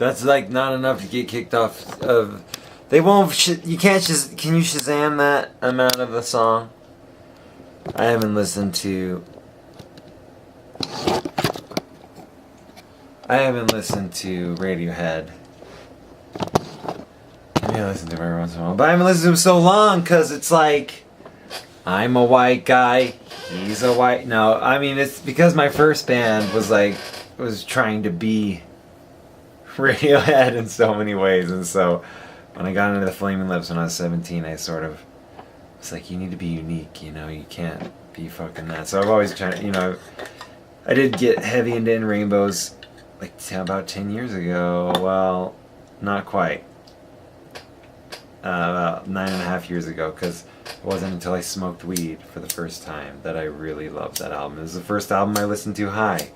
That's like not enough to get kicked off of. They won't. You can't just. Can you Shazam that amount of a song? I haven't listened to. Radiohead. Maybe I listen to him every once in a while, but I haven't listened to him so long because it's like I'm a white guy. He's a white. No, I mean it's because my first band was trying to be Radiohead in so many ways, and so when I got into the Flaming Lips when I was 17, I sort of was like, you need to be unique, you can't be fucking that. So I've always tried to, I did get heavy into In Rainbows like about 10 years ago. Well, not quite. About 9.5 years ago, because it wasn't until I smoked weed for the first time that I really loved that album. It was the first album I listened to high.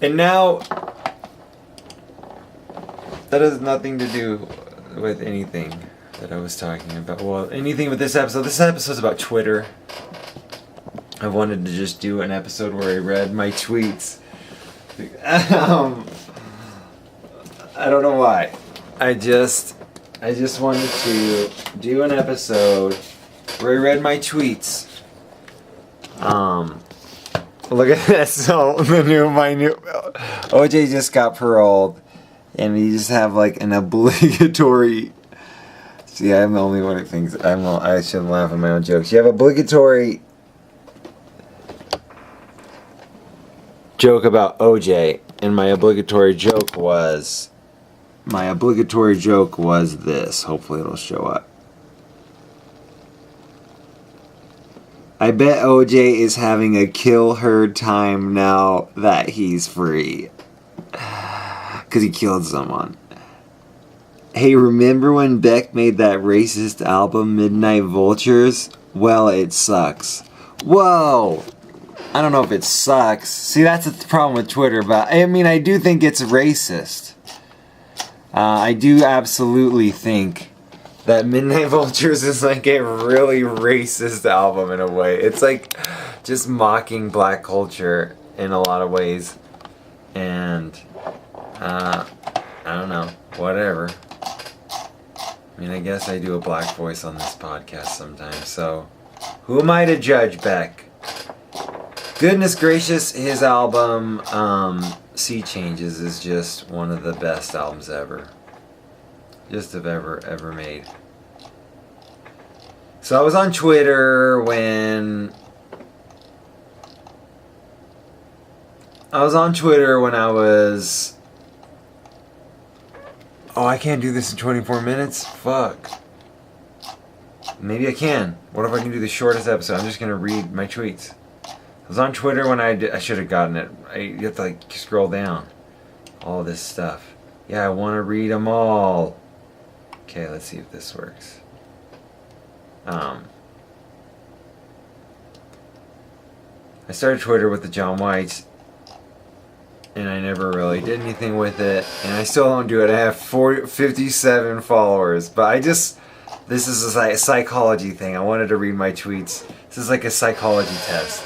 And now, that has nothing to do with anything that I was talking about. Well, anything with this episode. This episode's about Twitter. I wanted to just do an episode where I read my tweets. I don't know why. I just wanted to do an episode where I read my tweets. Look at this. So my new OJ just got paroled, and you just have like an obligatory. See, I'm the only one who thinks I shouldn't laugh at my own jokes. You have obligatory joke about OJ, and my obligatory joke was this. Hopefully it'll show up. I bet OJ is having a kill her time now that he's free. Because he killed someone. Hey, remember when Beck made that racist album, Midnight Vultures? Well, it sucks. Whoa! I don't know if it sucks. See, that's the problem with Twitter, but I mean, I do think it's racist. I do absolutely think that Midnight Vultures is like a really racist album in a way. It's like just mocking black culture in a lot of ways. And, I don't know, whatever. I mean, I guess I do a black voice on this podcast sometimes, so who am I to judge Beck? Goodness gracious, his album, Sea Changes is just one of the best albums ever. Just have ever made. So I was on Twitter when I was... Oh, I can't do this in 24 minutes? Fuck. Maybe I can. What if I can do the shortest episode? I'm just going to read my tweets. I was on Twitter when I should have gotten it. You have to like scroll down. All this stuff. Yeah, I want to read them all. Okay, let's see if this works. I started Twitter with the John Whites, and I never really did anything with it, and I still don't do it. I have 57 followers, but this is a psychology thing. I wanted to read my tweets. This is like a psychology test,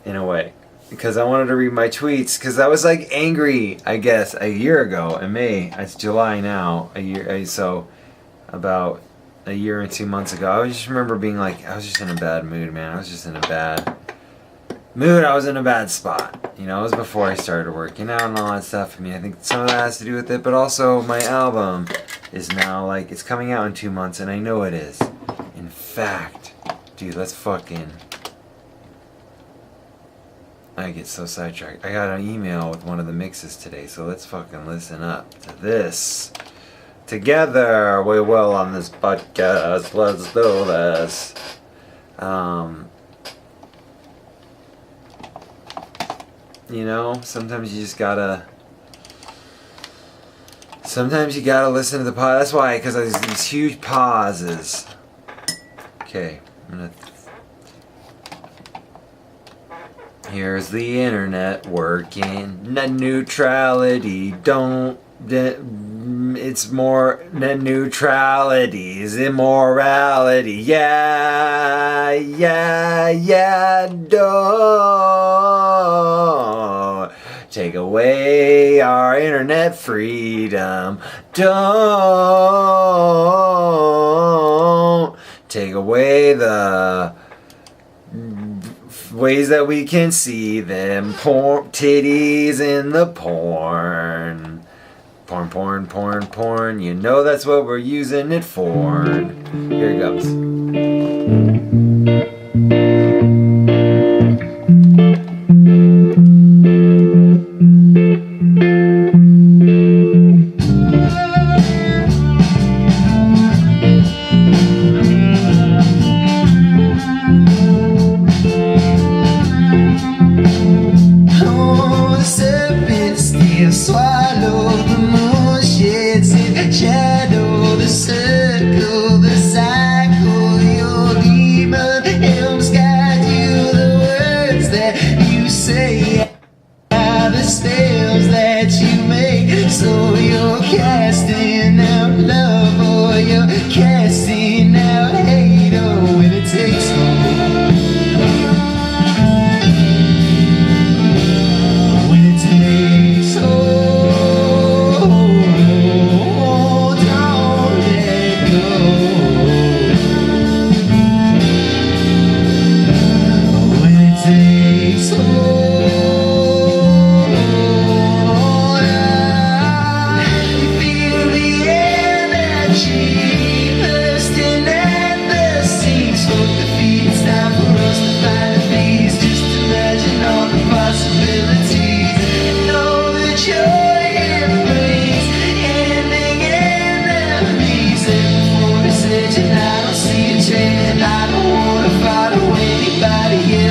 in a way. Because I wanted to read my tweets, because I was like angry, I guess, a year ago in May. It's July now, so about a year and 2 months ago. I just remember being like, I was just in a bad mood, man. I was just in a bad mood. I was in a bad spot. It was before I started working out and all that stuff. I mean, I think some of that has to do with it, but also my album is now like, it's coming out in 2 months, and I know it is. In fact, dude, let's fucking... I get so sidetracked. I got an email with one of the mixes today, so let's fucking listen up to this. Together, we will on this podcast. Let's do this. Sometimes you just gotta... Sometimes you gotta listen to the pod. That's why, because there's these huge pauses. Okay, I'm gonna... Here's the internet working. Net neutrality. Don't It's more neutrality is immorality. Yeah, yeah, yeah. Don't take away our internet freedom. Don't take away the ways that we can see them. Porn, titties in the porn. Porn, porn, porn, porn. You know that's what we're using it for. Here it goes. Oh, the serpent still swallowed the moon, sheds its shadow, the circle, the cycle. Your demon helps guide you, the words that you say are the spells that you make. So you're casting out love, or you're casting out hate, oh, when it takes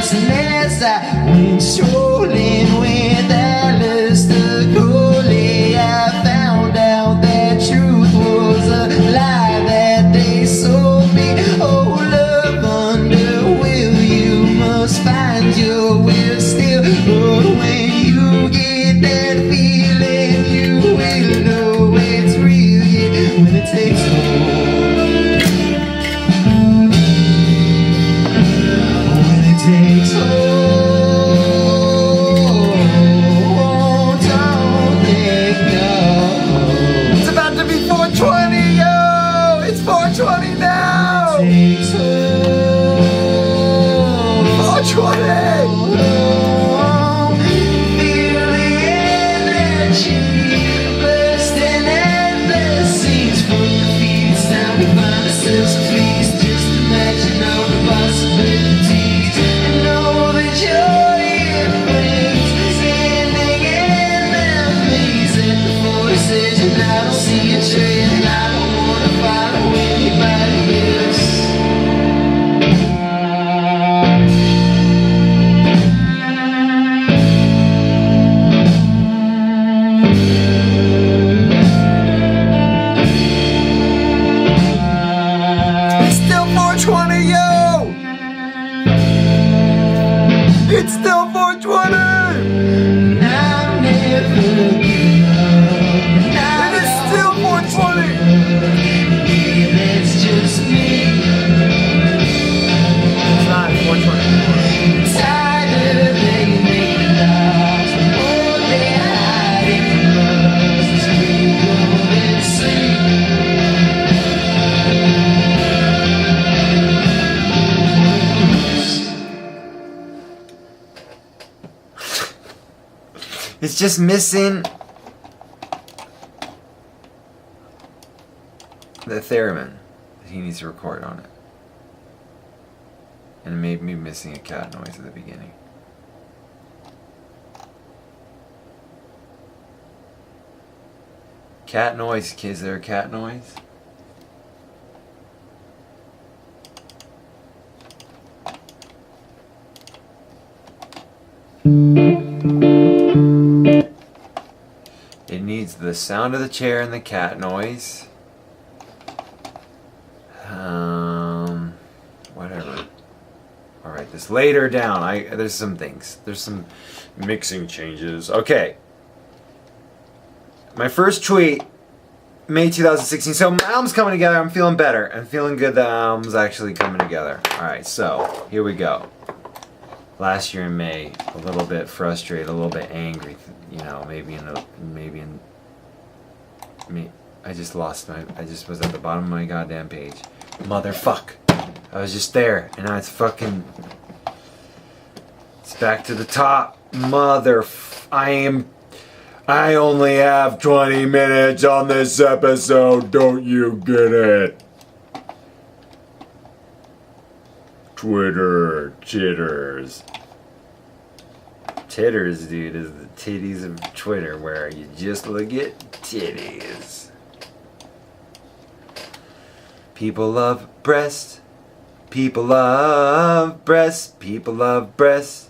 and as I went strolling with Alistair Coley, I found out that truth was a lie that they sold me. Oh, love under will, you must find your will still. But when you get that feeling, you will know it's real, yeah, when it takes hold. Takes hold, don't let go. It's about to be 420, yo! It's 420 now! Takes hold, 420! feel the energy bursting at the seams. From the feet, it's time we find ourselves a feast. Just imagine all the possibilities. Joy it brings, standing in the maze at the forest edge, and I don't see a trail, and I don't wanna follow anybody else. It's still 420, yo! It's still 420! I'll never give up. And it's still 420! Yeah, that's just me. It's not 420. Tired of they make lost. Oh, they're hiding from us. Let's keep going sleep. It's just missing the theremin that he needs to record on it. And it made me missing a cat noise at the beginning. Cat noise, is there a cat noise? It needs the sound of the chair and the cat noise. Whatever. Alright, this later down. There's some things. There's some mixing changes. Okay. My first tweet, May 2016. So my album's coming together. I'm feeling better. I'm feeling good that album's actually coming together. Alright, so here we go. Last year in May, a little bit frustrated, a little bit angry. You know, I just was at the bottom of my goddamn page. Motherfuck. I was just there, and now it's back to the top. I only have 20 minutes on this episode, don't you get it? Twitter chitters. Titters, dude, is the titties of Twitter, where you just look at titties. People love breast. People love breast. People love breast.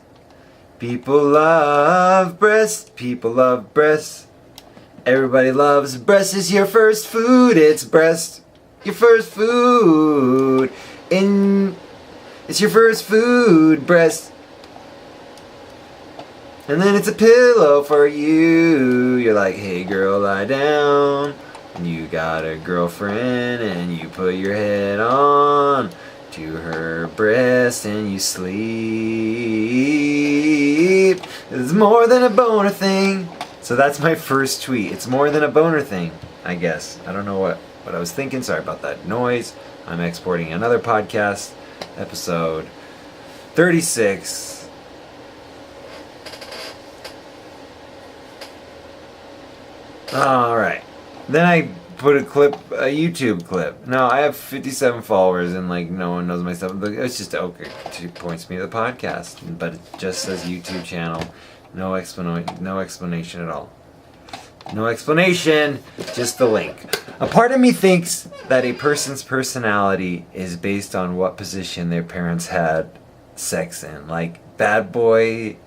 People love breast. People love breast. Everybody loves breast. Is your first food. It's breast. Your first food. It's your first food, breast. And then it's a pillow for you. You're like, hey girl, lie down. And you got a girlfriend and you put your head on to her breast and you sleep. It's more than a boner thing. So that's my first tweet. It's more than a boner thing, I guess. I don't know what I was thinking. Sorry about that noise. I'm exporting another podcast, episode 36. Alright. Then I put a YouTube clip. Now, I have 57 followers and, like, no one knows my stuff. But it's just, okay, it points me to the podcast. But it just says YouTube channel. No explanation at all. No explanation, just the link. A part of me thinks that a person's personality is based on what position their parents had sex in. Like, Bad Boy's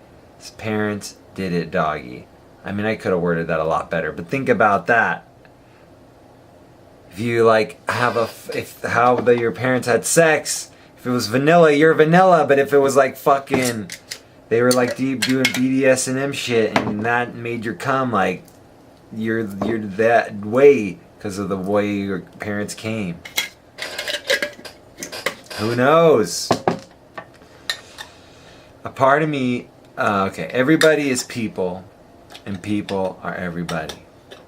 parents did it doggy. I mean, I could have worded that a lot better, but think about that. If you like your parents had sex, if it was vanilla, you're vanilla. But if it was like fucking, they were like deep doing BDSM shit, and that made your cum, like you're that way because of the way your parents came. Who knows? A part of me, okay, everybody is people. And people are everybody.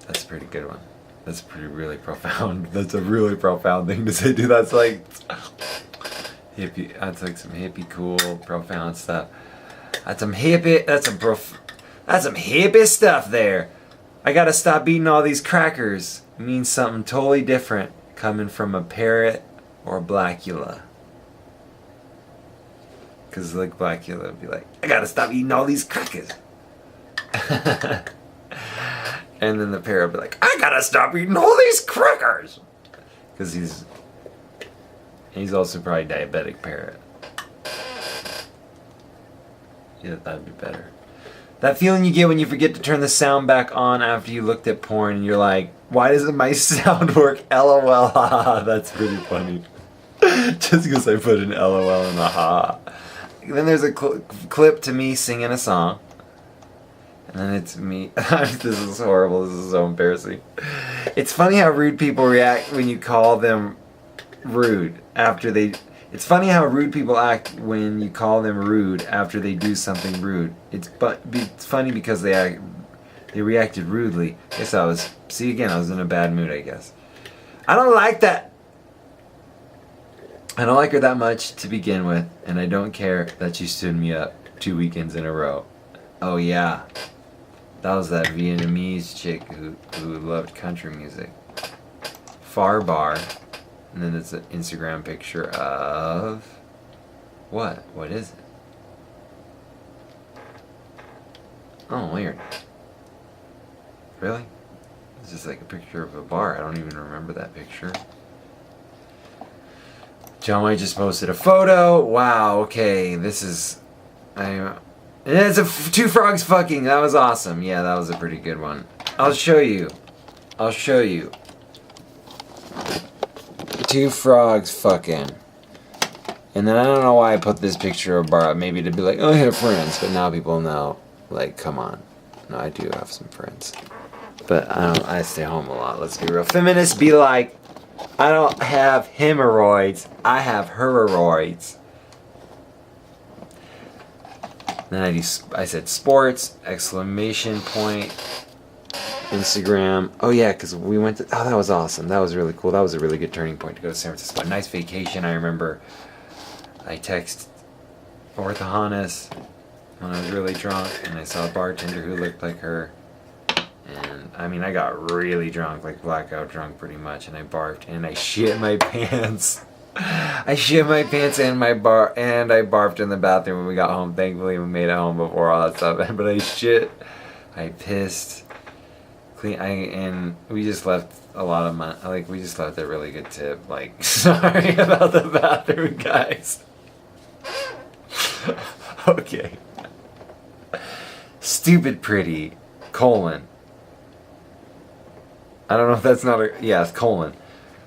That's a pretty good one. That's really profound. That's a really profound thing to say, dude. That's like hippie. That's like some hippie, cool, profound stuff. That's some hippie. That's some hippie stuff there. I gotta stop eating all these crackers. It means something totally different coming from a parrot or a Blackula. Cause like Blackula would be like, I gotta stop eating all these crackers. And then the parrot would be like, I gotta stop eating all these crackers. Because he's also probably diabetic parrot. Yeah, that'd be better. That feeling you get when you forget to turn the sound back on after you looked at porn and you're like, why doesn't my sound work? LOL. That's pretty funny. Just because I put an LOL and a ha. Then there's a clip to me singing a song. And then it's me. This is horrible. This is so embarrassing. It's funny how rude people react when you call them rude after they... It's funny how rude people act when you call them rude after they do something rude. It's funny because they reacted rudely. Guess I was in a bad mood, I guess. I don't like that. I don't like her that much to begin with, and I don't care that she stood me up 2 weekends in a row. Oh yeah. That was that Vietnamese chick who loved country music. Far Bar. And then it's an Instagram picture of... What? What is it? Oh, weird. Really? It's just like a picture of a bar. I don't even remember that picture. John White just posted a photo. Wow, okay. This is... And it's two frogs fucking. That was awesome. Yeah, that was a pretty good one. I'll show you. Two frogs fucking. And then I don't know why I put this picture of bar up. Maybe to be like, oh, I have friends. But now people know. Like, come on. No, I do have some friends. But I stay home a lot. Let's be real. Feminists be like, I don't have hemorrhoids. I have heroroids. Then I said sports, exclamation point, Instagram. Oh yeah, because we went to, that was awesome. That was really cool. That was a really good turning point to go to San Francisco. A nice vacation. I remember I texted Orthohanas when I was really drunk, and I saw a bartender who looked like her. And I mean, I got really drunk, like blackout drunk pretty much, and I barfed and I shit my pants. I shit my pants and I barfed in the bathroom when we got home. Thankfully, we made it home before all that stuff. But I pissed, and we just left a lot of money. Like, we just left a really good tip. Like, sorry about the bathroom, guys. Okay. Stupid pretty, colon. I don't know if that's not a, yeah, it's colon.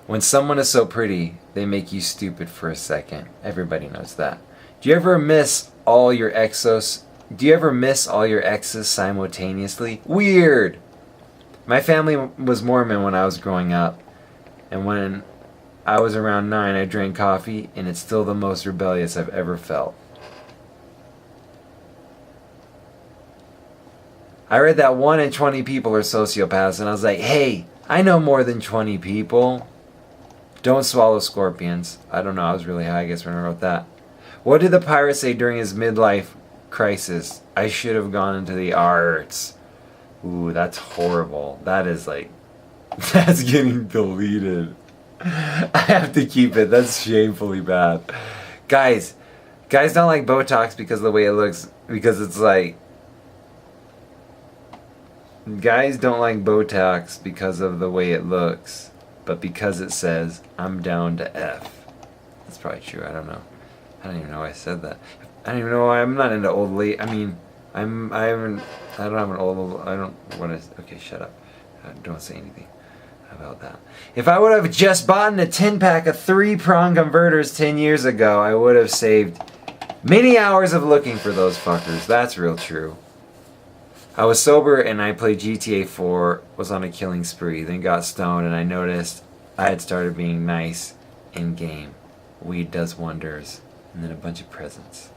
When someone is so pretty, they make you stupid for a second. Everybody knows that. Do you ever miss all your exes simultaneously? Weird! My family was Mormon when I was growing up. And when I was around 9, I drank coffee, and it's still the most rebellious I've ever felt. I read that 1 in 20 people are sociopaths, and I was like, hey, I know more than 20 people. Don't swallow scorpions. I don't know, I was really high, I guess, when I wrote that. What did the pirate say during his midlife crisis? I should have gone into the arts. Ooh, that's horrible. That is like, that's getting deleted. I have to keep it. That's shamefully bad. Guys don't like Botox because of the way it looks, because it's like, guys don't like Botox because of the way it looks, but because it says, I'm down to F. That's probably true, I don't know. I don't even know why I said that. I don't even know why I'm not into old lady. I mean, I don't have an old, I don't want to, okay, shut up. Don't say anything about that. If I would have just bought a 10-pack of 3-prong converters 10 years ago, I would have saved many hours of looking for those fuckers. That's real true. I was sober and I played GTA 4, was on a killing spree, then got stoned and I noticed I had started being nice in game. Weed does wonders. And then a bunch of presents.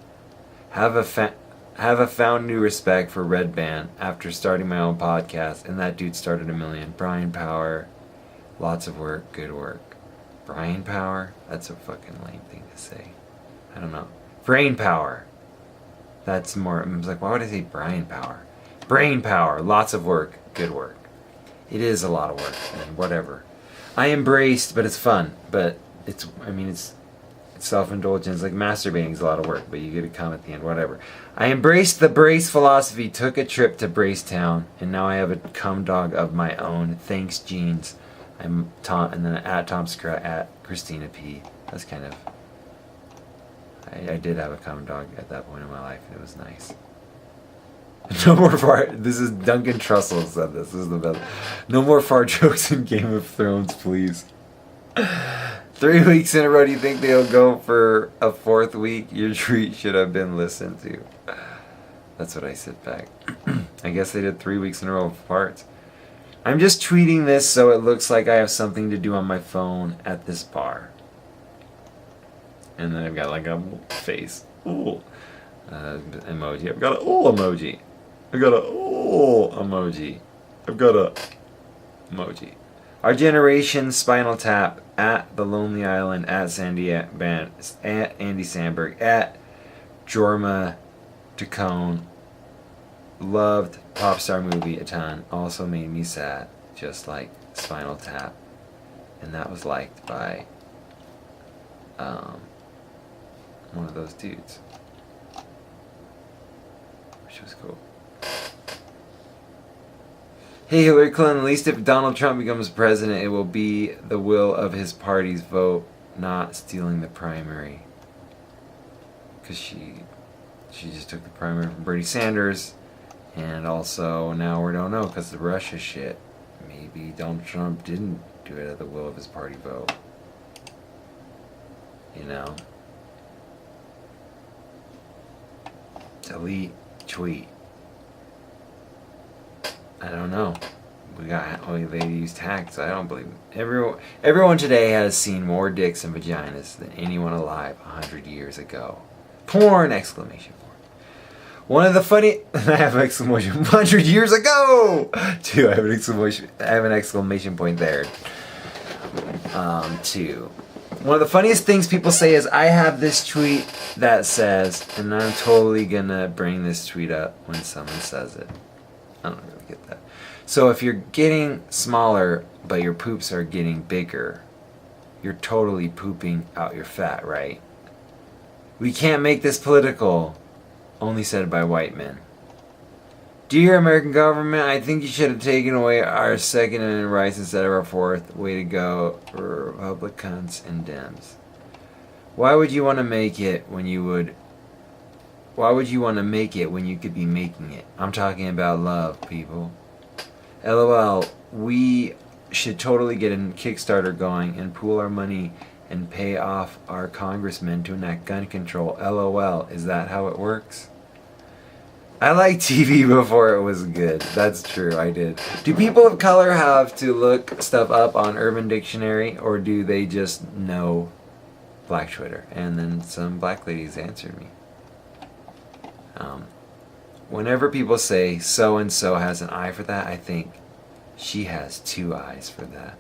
Have a found new respect for Red Band after starting my own podcast, and that dude started a million. Brian Power, lots of work, good work. Brian Power? That's a fucking lame thing to say. I don't know. Brain Power. That's more, I was like, why would I say Brian Power? Brain Power, lots of work, good work. It is a lot of work, and whatever. I embraced, but it's fun. But it's self-indulgence. Like masturbating is a lot of work, but you get a come at the end, whatever. I embraced the Brace philosophy, took a trip to Bracetown, and now I have a cum dog of my own. Thanks, jeans. I'm Tom, and then at Tom Scrat, at Christina P. That's kind of... I did have a cum dog at that point in my life, and it was nice. No more fart. This is Duncan Trussell said this. This is the best. No more fart jokes in Game of Thrones, please. 3 weeks in a row. Do you think they'll go for a 4th week? Your treat should have been listened to. That's what I said back. I guess they did 3 weeks in a row of farts. I'm just tweeting this so it looks like I have something to do on my phone at this bar. And then I've got like a face. Ooh. Emoji. I've got a ooh emoji. I've got a ooh emoji. I've got a emoji. Our generation Spinal Tap at The Lonely Island at Sandy at Andy Samberg at Jorma Tacone. Loved Popstar Movie a ton. Also made me sad, just like Spinal Tap. And that was liked by one of those dudes, which was cool. Hey, Hillary Clinton, at least if Donald Trump becomes president, it will be the will of his party's vote, not stealing the primary. Because she just took the primary from Bernie Sanders, and also now we don't know because the Russia shit. Maybe Donald Trump didn't do it at the will of his party vote. You know? Delete tweet. I don't know. they used hacks. I don't believe it. Everyone today has seen more dicks and vaginas than anyone alive 100 years ago. Porn! Exclamation point. One of the funny... I have an exclamation 100 years ago! Two, I have an exclamation point there. Two. One of the funniest things people say is, I have this tweet that says, and I'm totally gonna bring this tweet up when someone says it. I don't really get that. So if you're getting smaller, but your poops are getting bigger, you're totally pooping out your fat, right? We can't make this political. Only said by white men. Dear American government, I think you should have taken away our Second Amendment rights instead of our Fourth. Way to go, Republicans and Dems. Why would you want to make it when you would... Why would you want to make it when you could be making it? I'm talking about love, people. LOL, we should totally get a Kickstarter going and pool our money and pay off our congressmen to enact gun control. LOL, is that how it works? I liked TV before it was good. That's true, I did. Do people of color have to look stuff up on Urban Dictionary, or do they just know Black Twitter? And then some black ladies answered me. Whenever people say so-and-so has an eye for that, I think she has two eyes for that.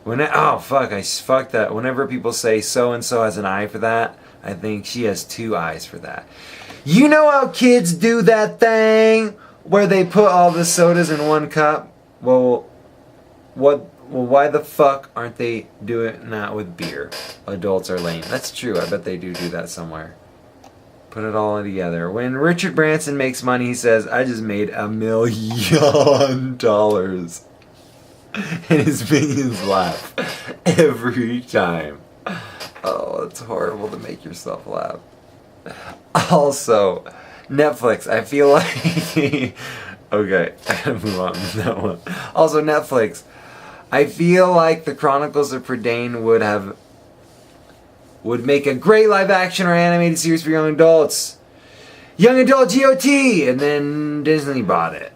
Oh, fuck, I fucked that. Whenever people say so-and-so has an eye for that, I think she has two eyes for that. You know how kids do that thing where they put all the sodas in one cup? Well, why the fuck aren't they doing that with beer? Adults are lame. That's true. I bet they do that somewhere. Put it all together. When Richard Branson makes money, he says, I just made $1 million. And his minions laugh every time. Oh, it's horrible to make yourself laugh. Also, Netflix. I feel like... Okay, I gotta move on from that one. Also, Netflix. I feel like the Chronicles of Prydain would make a great live-action or animated series for young adults. Young adult GOT! And then Disney bought it.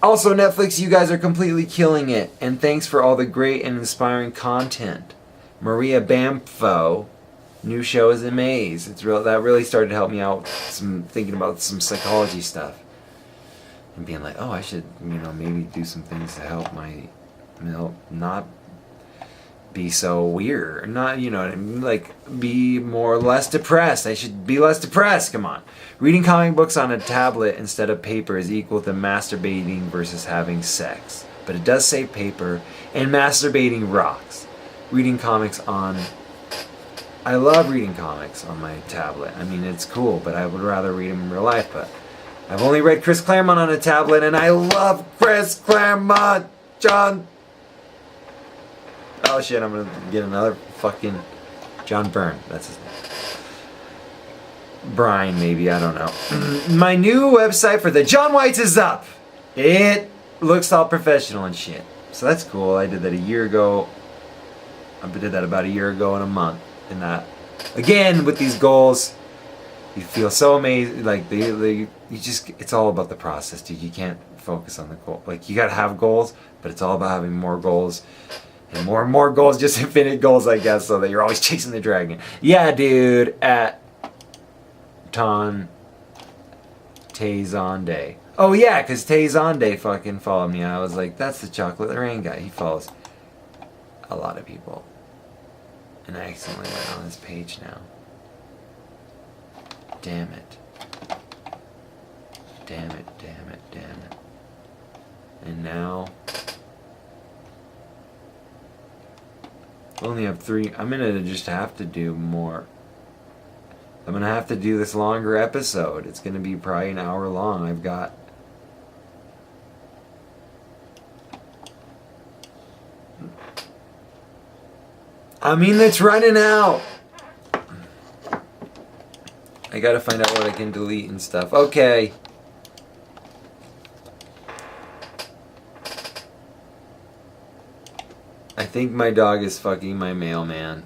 Also, Netflix, you guys are completely killing it. And thanks for all the great and inspiring content. Maria Bamfo, new show is Amaze. That really started to help me out thinking about some psychology stuff. And being like, oh, I should, maybe do some things to help my, not be so weird. Not, be less depressed. I should be less depressed, come on. Reading comic books on a tablet instead of paper is equal to masturbating versus having sex. But it does say paper, and masturbating rocks. Reading comics I love reading comics on my tablet. I mean, it's cool, but I would rather read them in real life. But I've only read Chris Claremont on a tablet, and I love Chris Claremont! John... Oh shit, I'm gonna get another fucking... John Byrne, that's his name. Brian, maybe, I don't know. My new website for the John Whites is up! It looks all professional and shit. So that's cool. I did that a year ago. I did that about a year ago and a month. And that, again, with these goals, you feel so amazing. Like, it's all about the process, dude. You can't focus on the goal. Like, you gotta have goals, but it's all about having more goals. And more goals, just infinite goals, I guess, so that you're always chasing the dragon. Yeah, dude, at Ton Tayzonde. Oh, yeah, because Tayzonde fucking followed me. I was like, that's the Chocolate Rain guy. He follows a lot of people. And I accidentally went on his page now. Damn it. Damn it, damn it, damn it. And now... I only have 3. I'm gonna just have to do more. I'm gonna have to do this longer episode. It's gonna be probably an hour long. I've got... it's running out. I gotta find out what I can delete and stuff. Okay. I think my dog is fucking my mailman.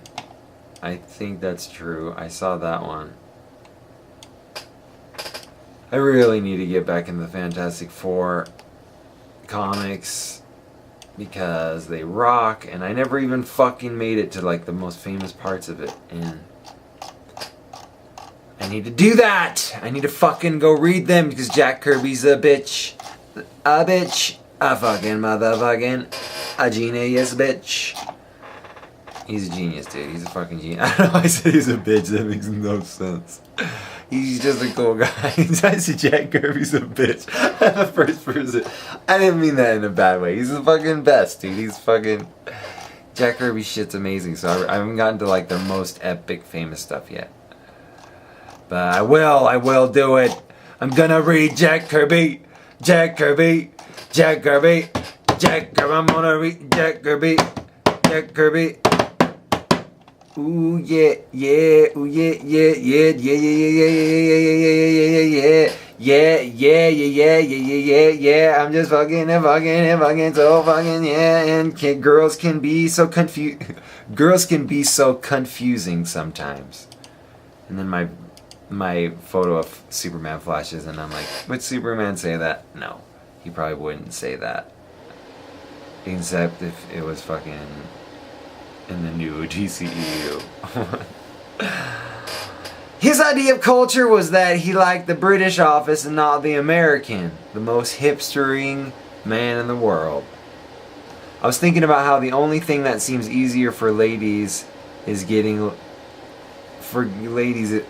I think that's true. I saw that one. I really need to get back in the Fantastic Four comics because they rock, and I never even fucking made it to like the most famous parts of it, and I need to do that. I need to fucking go read them because Jack Kirby's a bitch. A bitch. A fucking motherfucking a genius bitch. He's a genius, dude. He's a fucking genius. I don't know why I said he's a bitch. That makes no sense. He's just a cool guy. I said Jack Kirby's a bitch. I'm the first person. I didn't mean that in a bad way. He's the fucking best, dude. He's fucking... Jack Kirby shit's amazing. So I haven't gotten to like their most epic famous stuff yet. But I will do it. I'm gonna read Jack Kirby. Jack Kirby. Jack Kirby. Jack Kirby. I'm gonna read Jack Kirby. Jack Kirby. Ooh yeah, yeah, ooh yeah, yeah, yeah, yeah, yeah, yeah, yeah, yeah, yeah, yeah, yeah, yeah, yeah, yeah, yeah, yeah. I'm just fucking so fucking yeah. And girls can be so confusing sometimes. And then my photo of Superman flashes, and I'm like, would Superman say that? No, he probably wouldn't say that. Except if it was fucking in the new DCEU. His idea of culture was that he liked the British office and not the American. The most hipstering man in the world. I was thinking about how the only thing that seems easier for ladies is getting...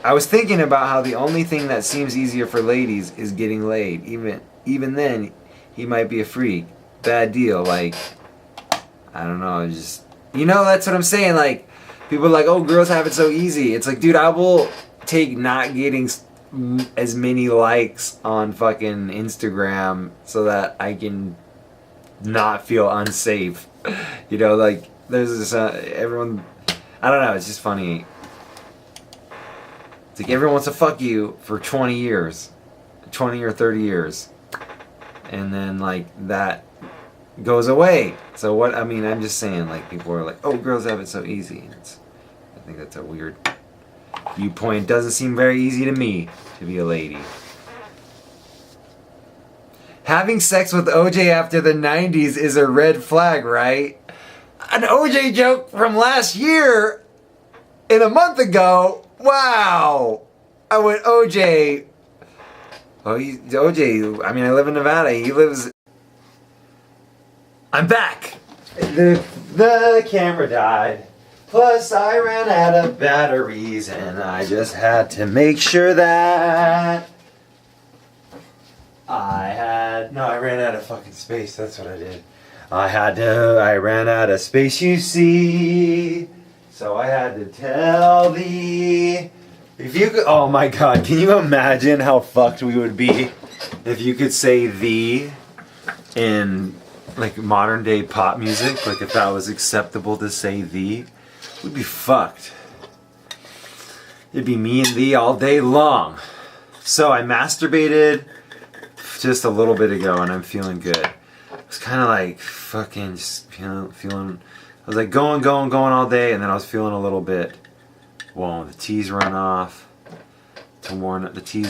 I was thinking about how the only thing that seems easier for ladies is getting laid. Even then, he might be a freak. Bad deal. Like, I don't know, just... You know, that's what I'm saying. Like, people are like, oh, girls have it so easy. It's like, dude, I will take not getting as many likes on fucking Instagram so that I can not feel unsafe. You know, like, there's this, everyone, I don't know, it's just funny. It's like everyone wants to fuck you for 20 years. 20 or 30 years. And then, like, that goes away. So what, I mean, I'm just saying, like, people are like, oh, girls have it so easy. I think that's a weird viewpoint. Doesn't seem very easy to me to be a lady. Having sex with OJ after the 90s is a red flag, right? An OJ joke from last year and a month ago. Wow. I went, OJ. Oh, OJ, I mean, I live in Nevada. He lives... I'm back. The camera died. Plus, I ran out of batteries, and I just had to make sure that I ran out of fucking space. That's what I did. I ran out of space, you see. So I had to tell thee. If you could, oh my god, can you imagine how fucked we would be if you could say thee in like modern day pop music? Like if that was acceptable to say thee, we'd be fucked. It'd be me and thee all day long. So I masturbated just a little bit ago and I'm feeling good. It was kind of like fucking just feeling, I was like going all day, and then I was feeling a little bit, whoa, the tea's run off. The tea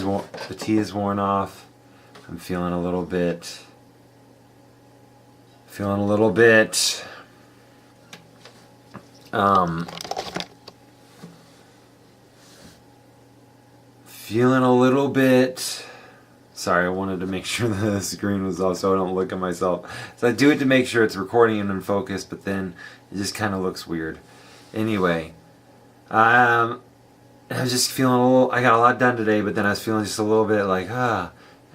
is worn off. I'm feeling a little bit, feeling a little bit sorry, I wanted to make sure the screen was off so I don't look at myself. So I do it to make sure it's recording and in focus, but then it just kind of looks weird. Anyway, I was just feeling a little, I got a lot done today, but then I was feeling just a little bit like, oh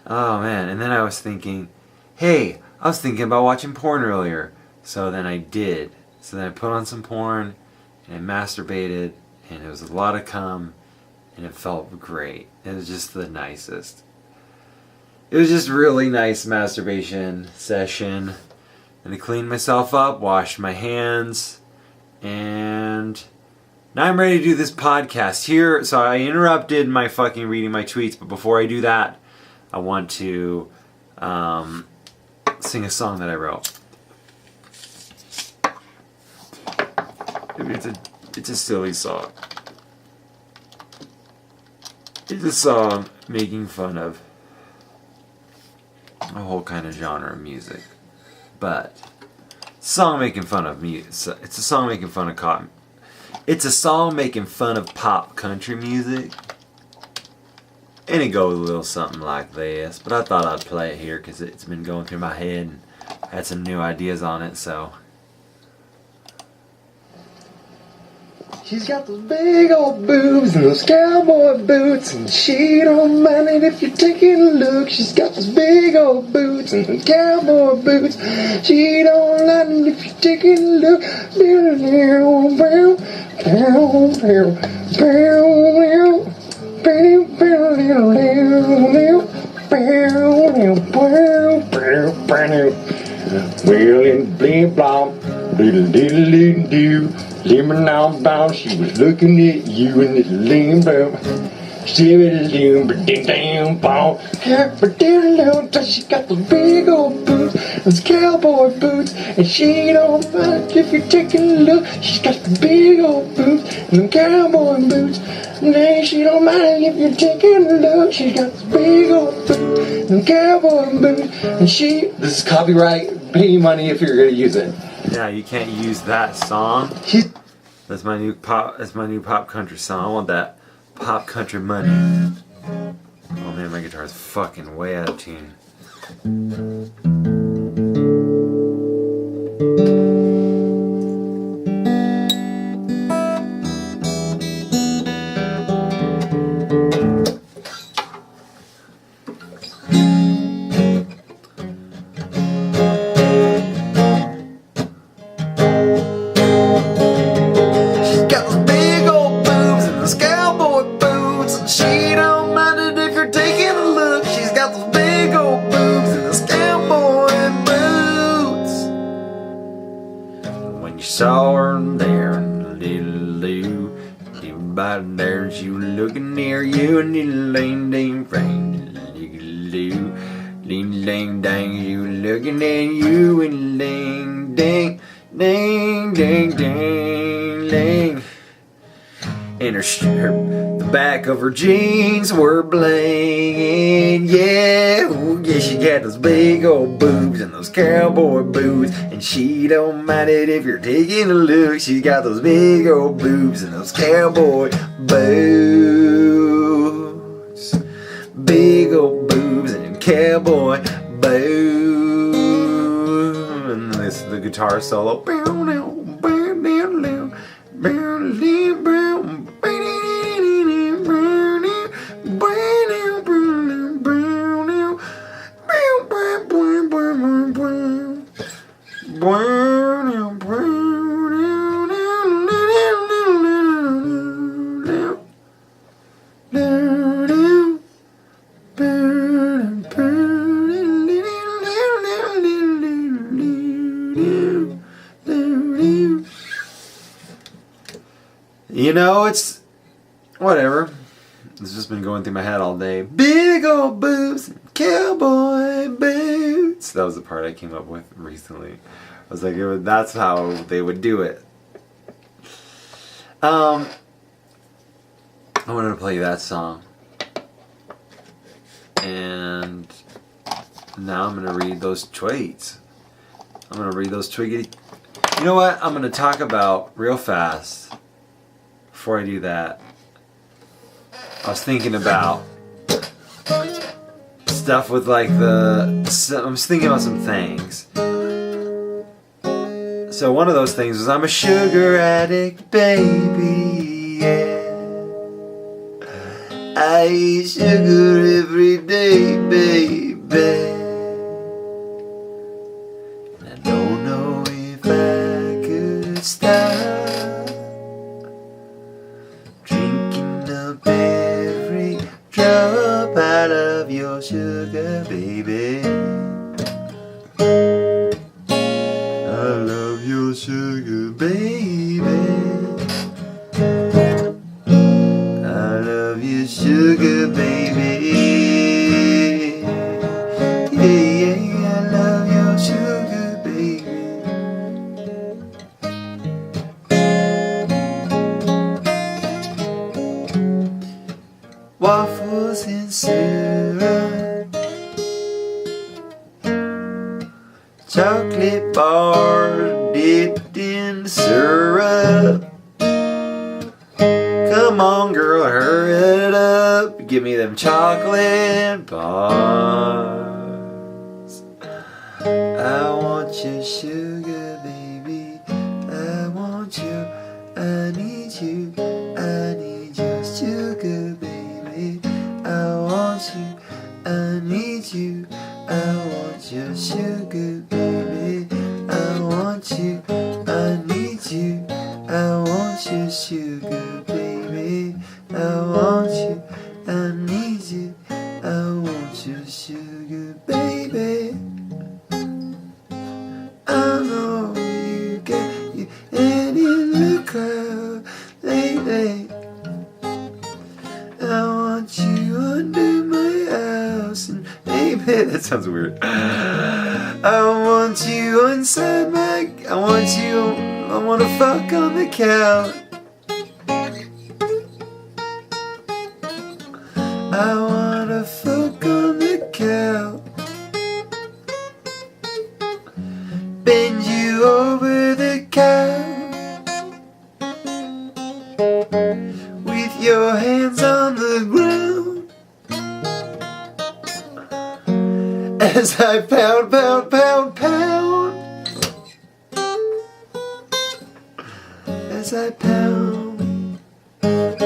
man. And then I was thinking, hey, I was thinking about watching porn earlier. So then I did. So then I put on some porn and I masturbated, and it was a lot of cum, and it felt great. It was just the nicest. It was just really nice masturbation session. And I cleaned myself up, washed my hands, and now I'm ready to do this podcast here. So I interrupted my fucking reading my tweets, but before I do that, I want to sing a song that I wrote. It's a silly song. It's a song making fun of a whole kind of genre of music. but song making fun of music. It's a song making fun of cotton. It's a song making fun of pop country music. And it goes a little something like this. But I thought I'd play it here because it's been going through my head and I had some new ideas on it, so. She's got those big old boobs and those cowboy boots, and she don't mind it if you're taking a look. She's got those big old boots and those cowboy boots. She don't mind it if you're taking a look. Well, in blim blom, diddle diddle diddle doo, lemon on bound, she was looking at you in the limb boom. She got those big old boots, those cowboy boots, and she don't mind if you're taking a look. She's got the big old boots and them cowboy boots. Nay, she don't mind if you're taking a look. She's got the big old boots and cowboy boots, and she. This is copyright. Pay money if you're gonna use it. Yeah, you can't use that song. That's my new pop country song. I want that pop country money. Oh man, my guitar is fucking way out of tune. Saw her there in the little loo. Everybody there, she was looking near you and little ding ding ding, little ding ding dang, you looking at you and ding ding ding ding ding ding. And the back of her jeans were blinging, yeah, oh yeah, she got those big old boobs and those cowboy boots, and she don't mind it if you're taking a look. She's got those big old boobs and those cowboy boots, big old boobs and cowboy boots. And this is the guitar solo. You know, it's whatever. It's just been going through my head all day. Big old boobs and cowboy boots. That was the part I came up with recently. I was like, that's how they would do it. I wanted to play that song. And now I'm going to read those tweets. I'm going to read those twiggity. You know what? I'm going to talk about real fast. Before I do that, I was thinking about stuff with like I'm just thinking about some things. So one of those things was I'm a sugar addict, baby, yeah. I eat sugar every day, baby. And I don't know if I could stop every drop out of your sugar, baby. I love your sugar, baby. I love your sugar, baby. Yeah, yeah, I love your sugar, baby. Waffles and syrup, chocolate bar dipped in syrup. Come on, girl, hurry it up. Give me them chocolate bars. I want your sugar, baby. I want you. I need you. I need your sugar, baby. I want you. I need you. I want your sugar, baby. I want you. I need you. I want your sugar, baby. I want you. I need you. I want your sugar, baby. I know you get your head in the crowd lately. I want you under my house and baby, that sounds weird. I want you inside my. I want you. I wanna fuck on the couch. I wanna fuck on the couch. Bend you over the couch with your hands on the ground as I pound, pound, pound, pound. As I pound, pound.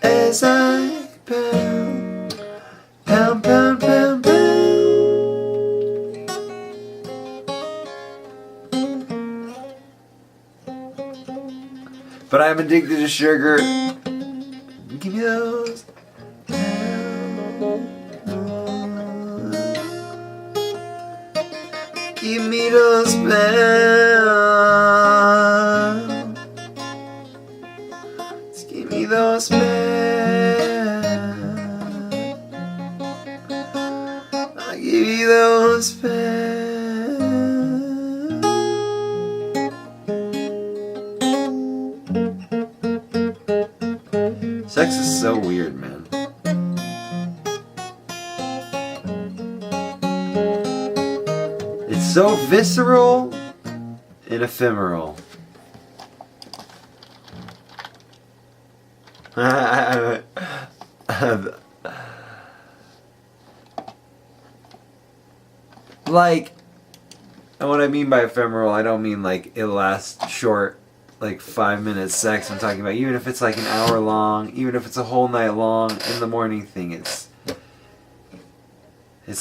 As I pound, pound, pound, pound, pound. But I'm addicted to sugar. Give me those. Give me those pounds. Give me those pounds. I'll give you those pounds. Sex is so weird, man. It's so visceral and ephemeral. Like, and what I mean by ephemeral, I don't mean like it lasts short, like 5 minutes sex. I'm talking about even if it's like an hour long, even if it's a whole night long, in the morning thing. It's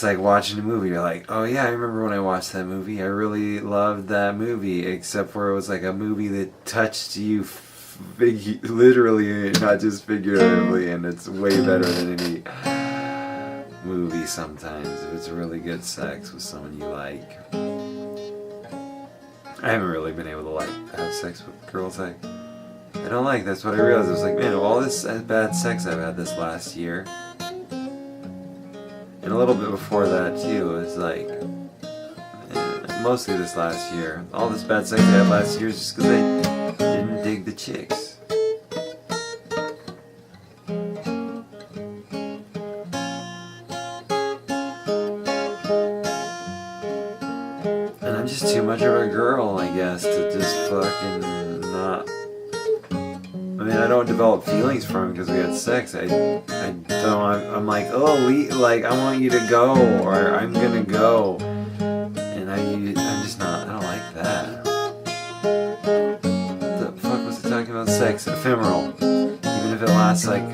like watching a movie. You're like, oh yeah, I remember when I watched that movie. I really loved that movie, except for it was like a movie that touched you literally, not just figuratively, and it's way better than any movie sometimes if it's really good sex with someone you like. I haven't really been able to like have sex with girls I don't like. That's what I realized. I was like, man, all this bad sex I've had this last year, and a little bit before that too, it's like mostly this last year. All this bad sex I had last year is just because I didn't dig the chicks. And I'm just too much of a girl, I guess, to just fucking not. I mean, I don't develop feelings for him because we had sex. I don't. I'm like, oh, like I want you to go, or I'm gonna go, and I'm just not. I don't like that. What the fuck was I talking about? Sex, ephemeral, even if it lasts like.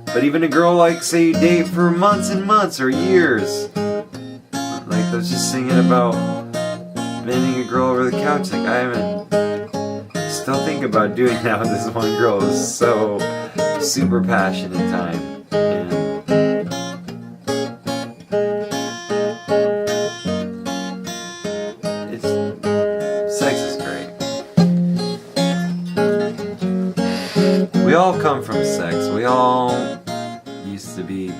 But even a girl like, say, you date for months and months or years. Like I was just singing about bending a girl over the couch. Like I haven't. Still think about doing that with this one girl. It was so super passionate time. And sex is great. We all come from sex. We all used to be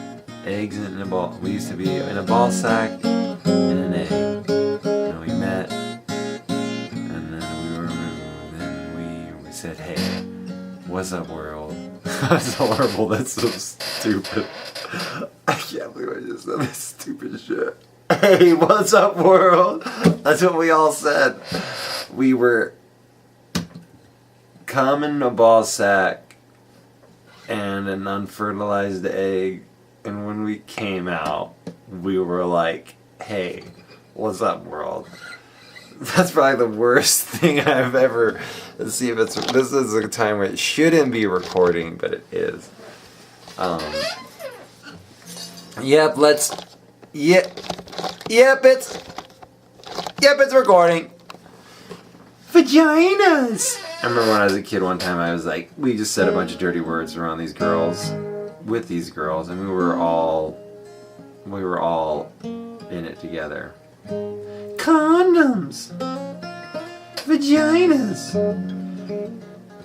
eggs in a ball. We used to be in a ball sack and an egg. And we met. Said, hey, what's up, world? That's horrible. That's so stupid. I can't believe I just said this stupid shit. Hey, what's up, world? That's what we all said. We were cum in a ball sack and an unfertilized egg, and when we came out, we were like, hey, what's up, world? That's probably the worst thing I've ever... Let's see if it's... This is a time where it shouldn't be recording, but it is. Yep, let's... Yep, it's recording. Vaginas! I remember when I was a kid one time, I was like... We just said a bunch of dirty words around these girls. With these girls, and we were all in it together. Condoms! Vaginas!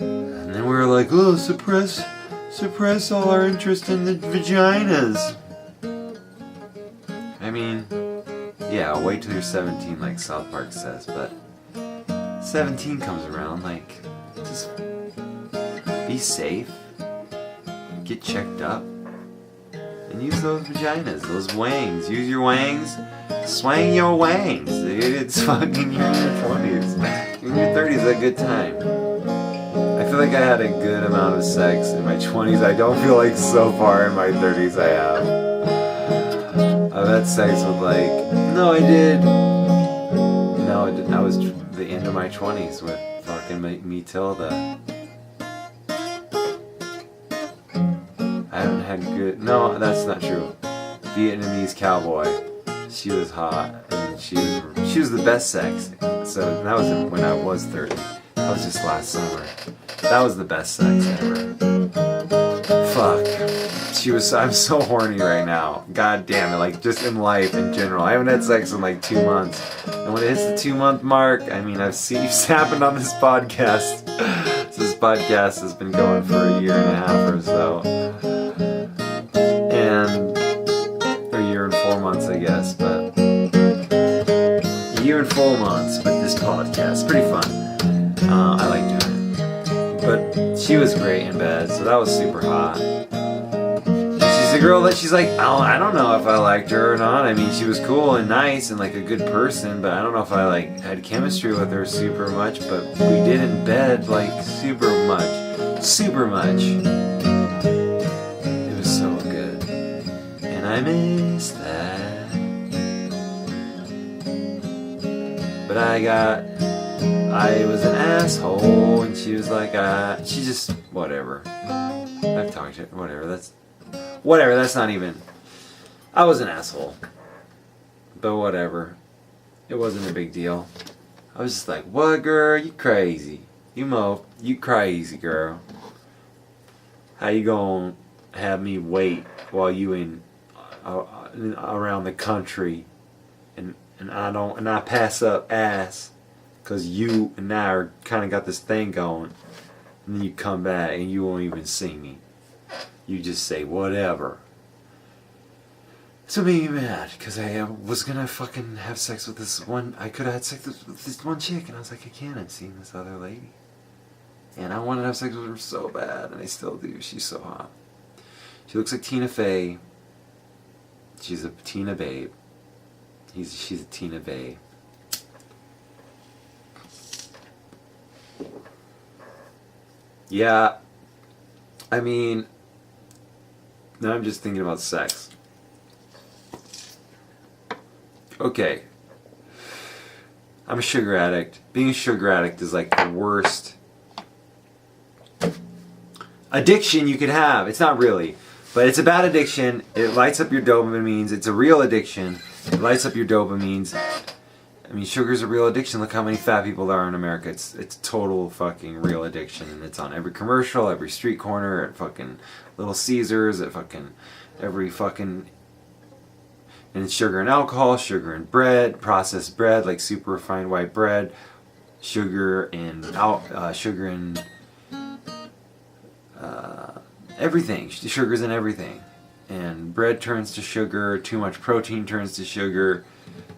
And then we were like, oh, suppress all our interest in the vaginas. I mean, yeah, wait till you're 17 like South Park says, but 17 comes around, like, just be safe, get checked up, and use those vaginas, those wangs. Use your wangs. Swang your wangs, dude. It's fucking, you're in your 20s. You're in your 30s, a good time. I feel like I had a good amount of sex in my 20s. I don't feel like so far in my 30s I have. I've had sex with like... No, I did. No, I didn't. I was the end of my 20s with fucking me Tilda. I haven't had good... No, that's not true. Vietnamese cowboy. She was hot, and she was the best sex. So that was when I was 30. That was just last summer. That was the best sex ever. Fuck. I'm so horny right now. God damn it, like just in life in general. I haven't had sex in like 2 months. And when it hits the 2-month mark, I mean, I've seen it's happened on this podcast. So this podcast has been going for a year and a half or so. And a year and 4 months, I guess, but a year and 4 months with this podcast. Pretty fun. I like doing it. But she was great in bed, so that was super hot. She's a girl that she's like, I don't know if I liked her or not. I mean, she was cool and nice and like a good person, but I don't know if I like had chemistry with her super much, but we did in bed like super much. Super much. It was so good. And I miss that. But I was an asshole, and she was like, she just, whatever. I've talked to her, whatever, that's not even, I was an asshole. But whatever. It wasn't a big deal. I was just like, what, girl, you crazy. You crazy, girl. How you gonna have me wait while you in around the country and I pass up ass because you and I are kind of got this thing going, and then you come back and you won't even see me. You just say whatever. So made me mad because I was gonna fucking have sex with this one. I could have had sex with this one chick, and I was like, I can't. I've seen this other lady, and I wanted to have sex with her so bad, and I still do. She's so hot. She looks like Tina Fey. She's a Tina babe. She's a Tina babe. Yeah, I mean, now I'm just thinking about sex. Okay, I'm a sugar addict. Being a sugar addict is like the worst addiction you could have. It's not really, but it's a bad addiction. It lights up your dopamines. It's a real addiction. It lights up your dopamines. I mean, sugar's a real addiction. Look how many fat people there are in America. It's total fucking real addiction, and it's on every commercial, every street corner, at fucking Little Caesars, at fucking every fucking. And it's sugar and alcohol, sugar and bread, processed bread like super refined white bread, sugar and everything. Sugar's in everything, and bread turns to sugar. Too much protein turns to sugar.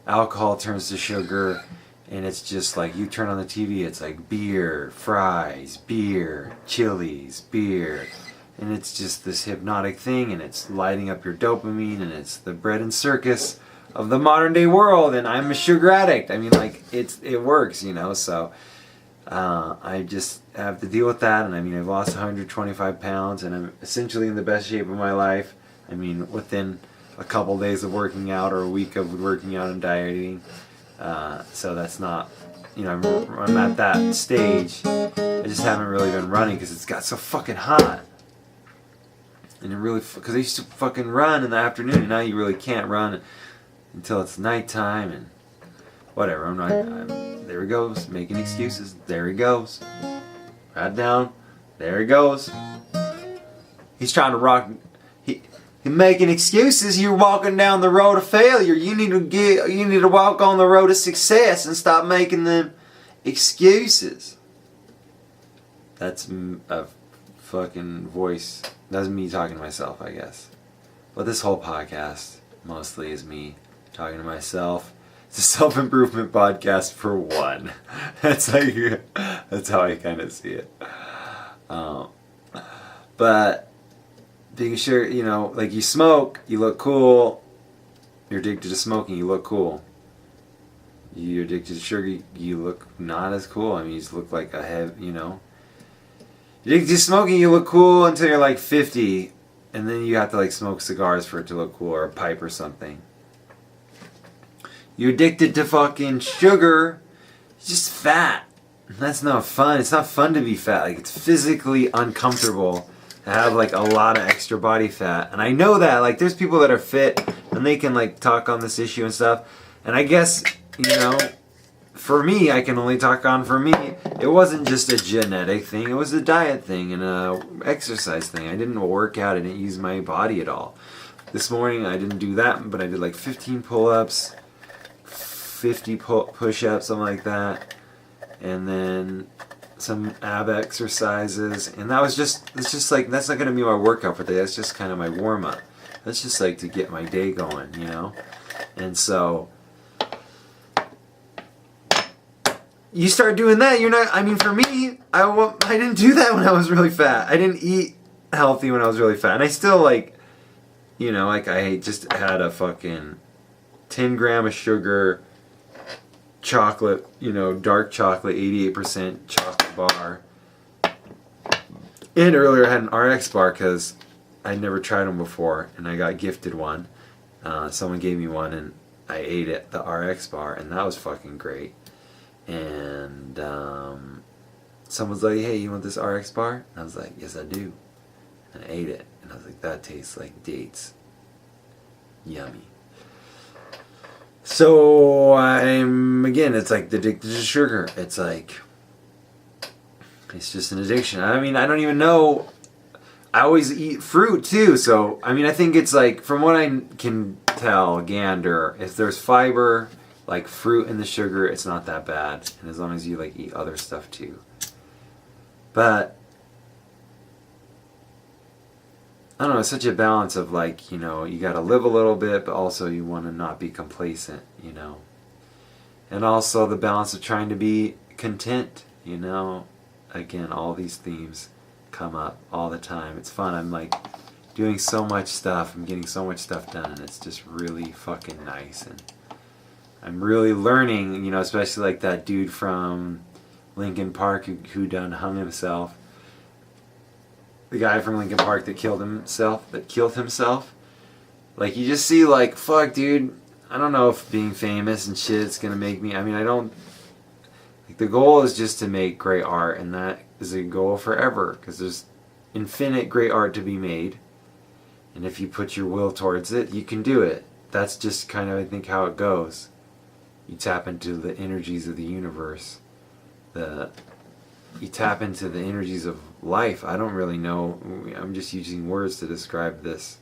Alcohol turns to sugar, and it's just like you turn on the TV, it's like beer, fries, beer, chilies, beer, and it's just this hypnotic thing, and it's lighting up your dopamine, and it's the bread and circus of the modern day world, and I'm a sugar addict. I mean, like, it works, you know. So I just have to deal with that. And I mean, I've lost 125 pounds, and I'm essentially in the best shape of my life. I mean, within a couple days of working out, or a week of working out and dieting. So that's not, you know, I'm at that stage. I just haven't really been running because it's got so fucking hot. And it really, because I used to fucking run in the afternoon, and now you really can't run until it's nighttime, and whatever. There he goes, making excuses. There he goes. Right down. There he goes. He's trying to rock. He's making excuses. You're walking down the road of failure. You need to walk on the road of success and stop making them excuses. That's a fucking voice. That's me talking to myself, I guess. But this whole podcast mostly is me talking to myself. It's a self-improvement podcast for one. That's how I kind of see it. But being sure, you know, like, you smoke, you look cool. You're addicted to smoking, you look cool. You're addicted to sugar, you look not as cool. I mean, you just look like a heavy, you know. You're addicted to smoking, you look cool until you're like 50, and then you have to like smoke cigars for it to look cool, or a pipe or something. You're addicted to fucking sugar, it's just fat. That's not fun. It's not fun to be fat. Like, it's physically uncomfortable to have like a lot of extra body fat. And I know that, like, there's people that are fit and they can like talk on this issue and stuff. And I guess, you know, for me, I can only talk on for me. It wasn't just a genetic thing. It was a diet thing and a exercise thing. I didn't work out. I didn't use my body at all. This morning, I didn't do that, but I did like 15 pull-ups, 50 push-ups, something like that. And then some ab exercises. And it's just like, that's not going to be my workout for the day. That's just kind of my warm-up. That's just like to get my day going, you know? And so you start doing that, you're not, I mean, for me, I didn't do that when I was really fat. I didn't eat healthy when I was really fat. And I still, like, you know, like, I just had a fucking 10 gram of sugar, chocolate, you know, dark chocolate, 88% chocolate bar. And earlier I had an RX bar because I'd never tried them before, and I got gifted one. Someone gave me one, and I ate it, the RX bar, and that was fucking great. And someone's like, hey, you want this RX bar? And I was like, yes, I do. And I ate it, and I was like, that tastes like dates. Yummy. So again, it's like addicted to sugar. It's like, it's just an addiction. I mean, I don't even know. I always eat fruit too, so I mean, I think it's like, from what I can tell, gander, if there's fiber, like fruit in the sugar, it's not that bad, and as long as you like eat other stuff too. But I don't know, it's such a balance of, like, you know, you gotta live a little bit, but also you want to not be complacent, you know. And also the balance of trying to be content, you know. Again, all these themes come up all the time. It's fun. I'm like doing so much stuff. I'm getting so much stuff done, and it's just really fucking nice. And I'm really learning, you know, especially like that dude from Linkin Park who done hung himself. The guy from Linkin Park that killed himself. Like, you just see, like, fuck, dude, I don't know if being famous and shit's gonna make me, I mean, I don't, like, the goal is just to make great art, and that is a goal forever, because there's infinite great art to be made, and if you put your will towards it, you can do it. That's just kind of, I think, how it goes. You tap into the energies of the universe. You tap into the energies of life. I don't really know. I'm just using words to describe this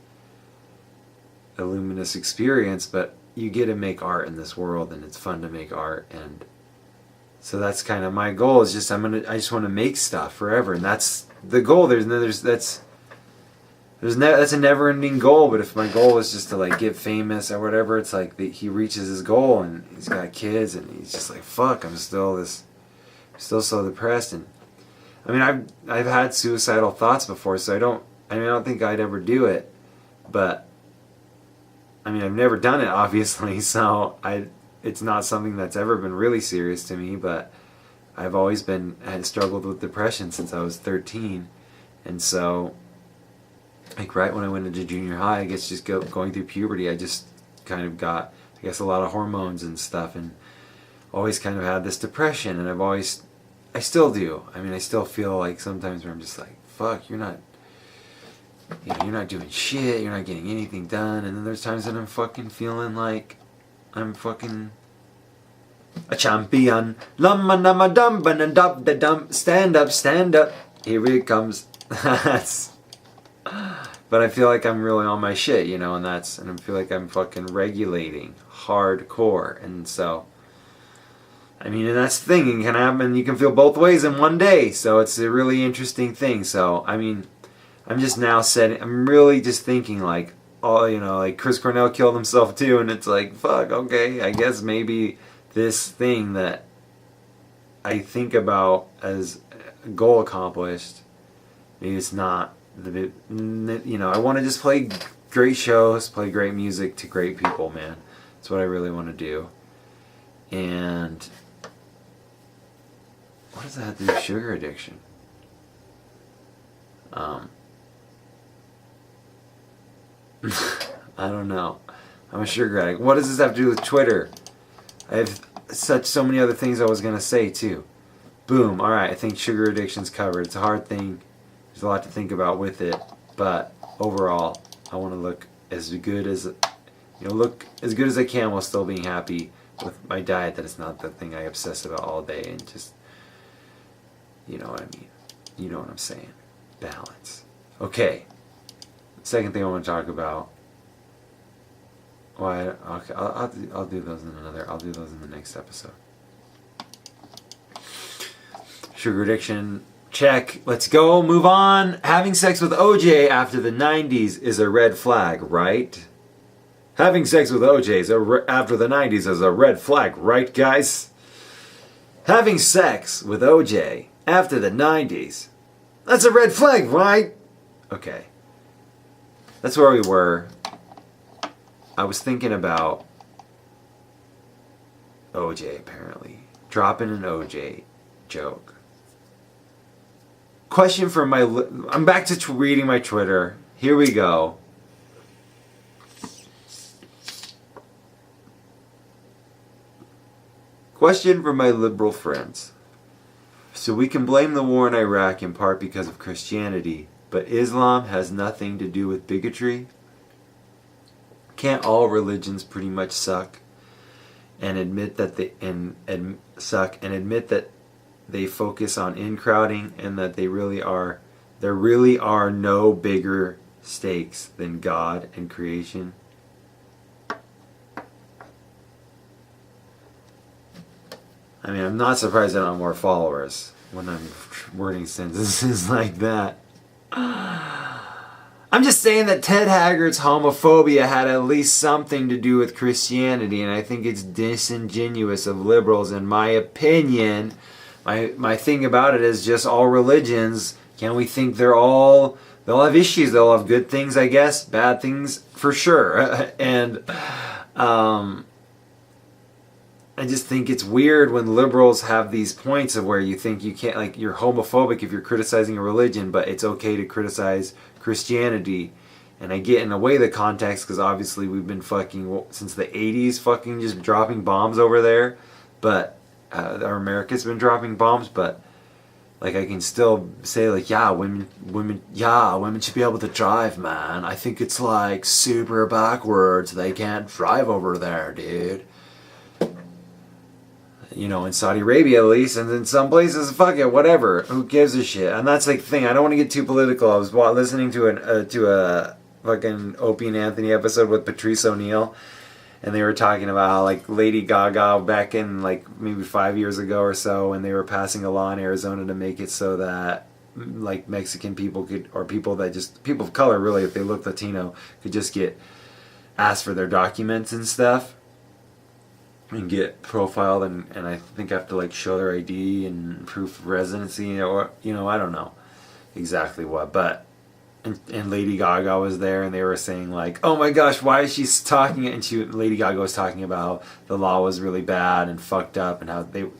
luminous experience, but you get to make art in this world, and it's fun to make art. And so that's kind of my goal, is just I just want to make stuff forever, and that's the goal. That's a never-ending goal. But if my goal is just to like get famous or whatever, it's like he reaches his goal, and he's got kids, and he's just like, fuck, I'm still so depressed. And I mean, I've had suicidal thoughts before, so I don't think I'd ever do it, but I mean, I've never done it, obviously, so it's not something that's ever been really serious to me, but I've always had struggled with depression since I was 13. And so, like, right when I went into junior high, I guess just going through puberty, I just kind of got, I guess, a lot of hormones and stuff, and always kind of had this depression, and I still do. I mean, I still feel like sometimes where I'm just like, fuck, you're not doing shit, you're not getting anything done, and then there's times that I'm fucking feeling like I'm fucking a champion. Lumma numma dum ba dum da dum. Stand up. Here it comes. But I feel like I'm really on my shit, and I feel like I'm fucking regulating hardcore, and so. I mean, and that's the thing, it can happen, you can feel both ways in one day, so it's a really interesting thing. So, I mean, I'm really just thinking like, like Chris Cornell killed himself too, and it's like, fuck, okay, I guess maybe this thing that I think about as a goal accomplished, maybe it's not I want to just play great shows, play great music to great people, man. That's what I really want to do. And what does that have to do with sugar addiction? I don't know. I'm a sugar addict. What does this have to do with Twitter? I have so many other things I was going to say too. Boom. Alright, I think sugar addiction's covered. It's a hard thing. There's a lot to think about with it. But overall, I want to look as good as I can while still being happy with my diet, that it's not the thing I obsess about all day, and just, you know what I mean. You know what I'm saying. Balance. Okay. Second thing I want to talk about. Well, okay, I'll do those in the next episode. Sugar addiction, check. Let's go. Move on. Having sex with OJ after the 90s is a red flag, right? Having sex with OJ after the 90s is a red flag, right, guys? Having sex with OJ after the 90s, that's a red flag, right? Okay. That's where we were. I was thinking about OJ, apparently. Dropping an OJ joke. Question from I'm back to reading my Twitter. Here we go. Question from my liberal friends. So we can blame the war in Iraq in part because of Christianity, but Islam has nothing to do with bigotry? Can't all religions pretty much suck and admit that they focus on in-crowding, and that there really are no bigger stakes than God and creation? I mean, I'm not surprised I don't have more followers when I'm wording sentences like that. I'm just saying that Ted Haggard's homophobia had at least something to do with Christianity, and I think it's disingenuous of liberals, in my opinion. My thing about it is just all religions, can we think they'll have issues, they'll have good things, I guess, bad things for sure. And I just think it's weird when liberals have these points of where you think you can't, like, you're homophobic if you're criticizing a religion, but it's okay to criticize Christianity. And I get in a way the context, because obviously we've been fucking since the 80s fucking just dropping bombs over there, but America's been dropping bombs, but like I can still say like, yeah, women should be able to drive, man. I think it's like super backwards. They can't drive over there, dude. You know, in Saudi Arabia at least, and in some places, fuck it, whatever. Who gives a shit? And that's like the thing. I don't want to get too political. I was listening to a fucking Opie and Anthony episode with Patrice O'Neill, and they were talking about how, like, Lady Gaga back in like maybe 5 years ago or so, when they were passing a law in Arizona to make it so that like Mexican people could, or people of color really, if they look Latino, could just get asked for their documents and stuff and get profiled, and I think have to like show their ID and proof of residency, or I don't know exactly what, but and Lady Gaga was there, and they were saying like, "Oh my gosh, why is she talking?" And Lady Gaga was talking about the law was really bad and fucked up, and how the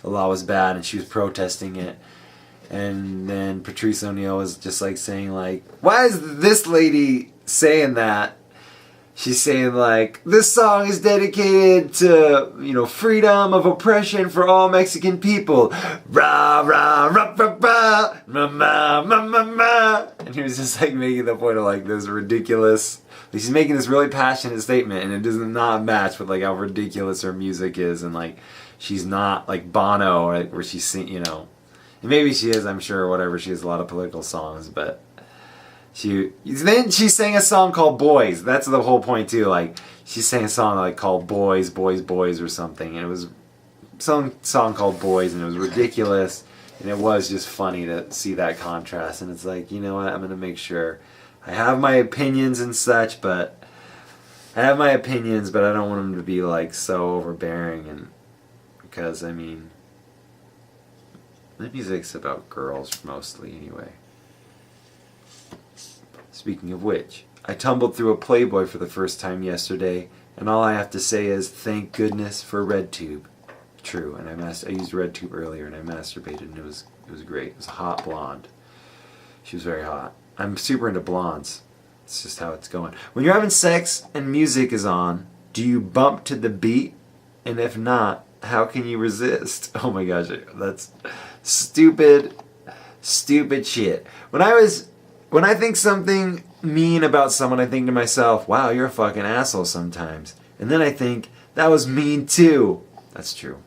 law was bad, and she was protesting it. And then Patrice O'Neal was just like saying like, "Why is this lady saying that?" She's saying like, "This song is dedicated to, you know, freedom of oppression for all Mexican people. Rah, rah, rah, rah, rah, ma, ma, ma, ma, ma." And he was just like making the point of like this ridiculous, like, she's making this really passionate statement, and it does not match with like how ridiculous her music is, and like she's not like Bono, right, where she's you know, and maybe she is, I'm sure, whatever, she has a lot of political songs, but then she sang a song called Boys. That's the whole point too. Like, she sang a song like called Boys, Boys, Boys or something, and it was some song called Boys, and it was ridiculous, and it was just funny to see that contrast. And it's like, you know what, I'm gonna make sure I have my opinions and such, but I don't want them to be like so overbearing, and because I mean, the music's about girls mostly anyway. Speaking of which, I tumbled through a Playboy for the first time yesterday, and all I have to say is thank goodness for RedTube. True, and I used RedTube earlier, and I masturbated, and it was great. It was a hot blonde. She was very hot. I'm super into blondes. It's just how it's going. When you're having sex and music is on, do you bump to the beat? And if not, how can you resist? Oh my gosh, that's stupid shit. When I think something mean about someone, I think to myself, wow, you're a fucking asshole sometimes. And then I think, that was mean too. That's true.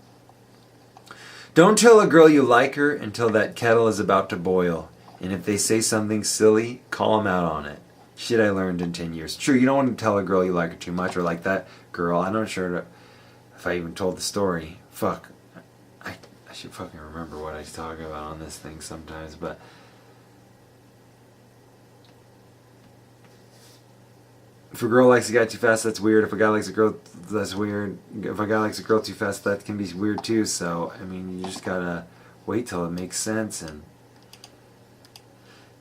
Don't tell a girl you like her until that kettle is about to boil. And if they say something silly, call them out on it. Shit I learned in 10 years. True, you don't want to tell a girl you like her too much, or like that girl. I'm not sure if I even told the story. Fuck. I should fucking remember what I talk about on this thing sometimes, but... if a girl likes a guy too fast, that's weird. If a guy likes a girl, that's weird. If a guy likes a girl too fast, that can be weird too. So, I mean, you just gotta wait till it makes sense and,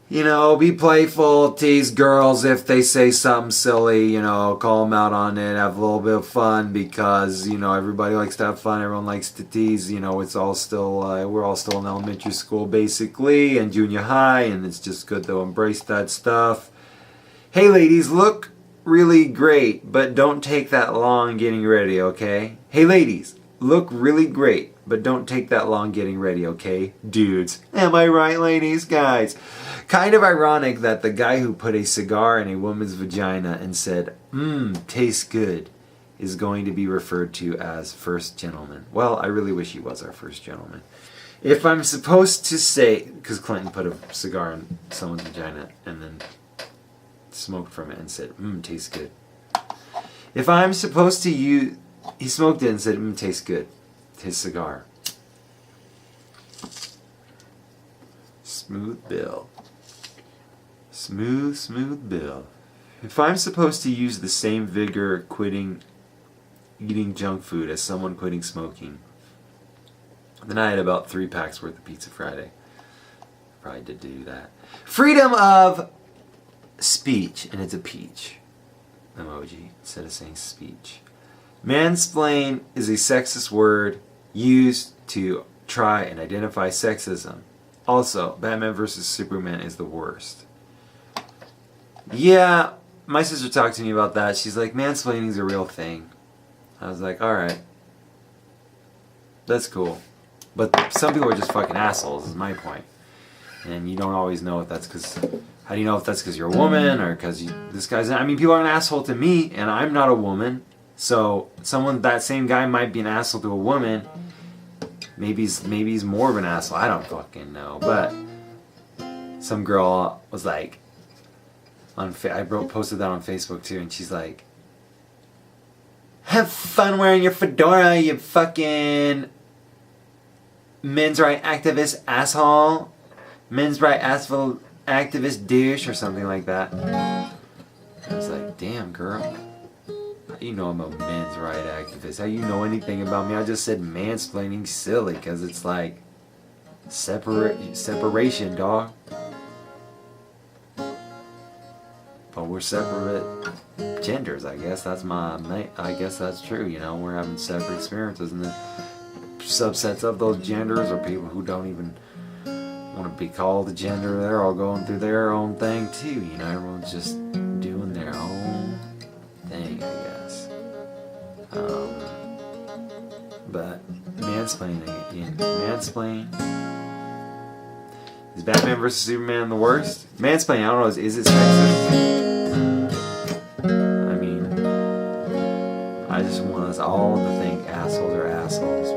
you know, be playful, tease girls if they say something silly, you know, call them out on it, have a little bit of fun because, you know, everybody likes to have fun, everyone likes to tease, you know, it's all still, we're all still in elementary school basically and junior high, and it's just good to embrace that stuff. Hey ladies, look really great, but don't take that long getting ready, okay? Hey ladies, look really great, but don't take that long getting ready, okay? Dudes. Am I right, ladies? Guys. Kind of ironic that the guy who put a cigar in a woman's vagina and said, tastes good, is going to be referred to as first gentleman. Well, I really wish he was our first gentleman. If I'm supposed to say, because Clinton put a cigar in someone's vagina and then smoked from it and said, tastes good. If I'm supposed to use, he smoked it and said, tastes good. His cigar. Smooth Bill. Smooth Bill. If I'm supposed to use the same vigor quitting eating junk food as someone quitting smoking, then I had about 3 packs worth of Pizza Friday. Probably did do that. Freedom of speech, and it's a peach emoji instead of saying speech. Mansplain is a sexist word used to try and identify sexism. Also, Batman vs. Superman is the worst. Yeah, my sister talked to me about that. She's like, mansplaining is a real thing. I was like, alright. That's cool. But some people are just fucking assholes, is my point. And you don't always know if that's because... how do you know if that's because you're a woman or because this guy's... I mean, people are an asshole to me, and I'm not a woman. So, that same guy might be an asshole to a woman. Maybe he's more of an asshole. I don't fucking know. But some girl was like... I posted that on Facebook too, and she's like... have fun wearing your fedora, you fucking... men's right activist asshole. Men's right activist douche or something like that. I was like, damn girl. How do you know I'm a men's right activist? How do you know anything about me? I just said mansplaining silly because it's like separation, dog. but we're separate genders. I guess that's I guess that's true. You know, we're having separate experiences, and the subsets of those genders are people who don't even want to be called a gender. They're all going through their own thing too. You know, everyone's just doing their own thing, I guess. But mansplaining again. Mansplain. Is Batman vs Superman the worst? Mansplaining, I don't know, is it sexist? I mean, I just want us all to think assholes are assholes.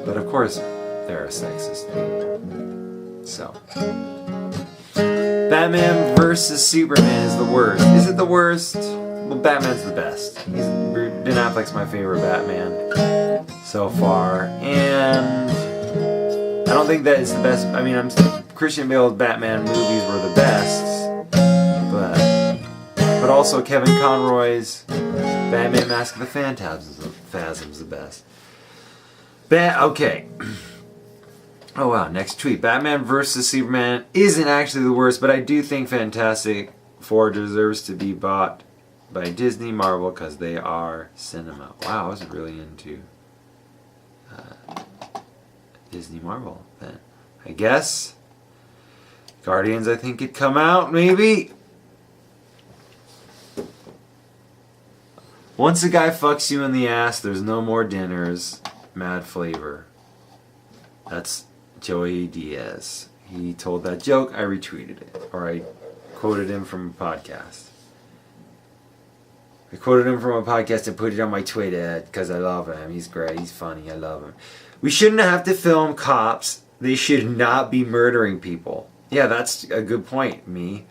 But of course, there are sexist people. So. Batman vs Superman is the worst. Is it the worst? Well, Batman's the best. Ben Affleck's my favorite Batman so far. And I don't think that it's the best. I mean, Christian Bale's Batman movies were the best, but also Kevin Conroy's Batman Mask of the Phantasm's the best. Okay. Oh wow, next tweet. Batman vs Superman isn't actually the worst, but I do think Fantastic Four deserves to be bought by Disney Marvel because they are cinema. Wow, I was really into Disney Marvel then. I guess Guardians, I think, could come out maybe. Once a guy fucks you in the ass, there's no more dinners. Mad Flavor. That's Joey Diaz. He told that joke. I retweeted it, or I quoted him from a podcast. I quoted him from a podcast and put it on my Twitter because I love him. He's great. He's funny. I love him. We shouldn't have to film cops. They should not be murdering people. Yeah, that's a good point, me.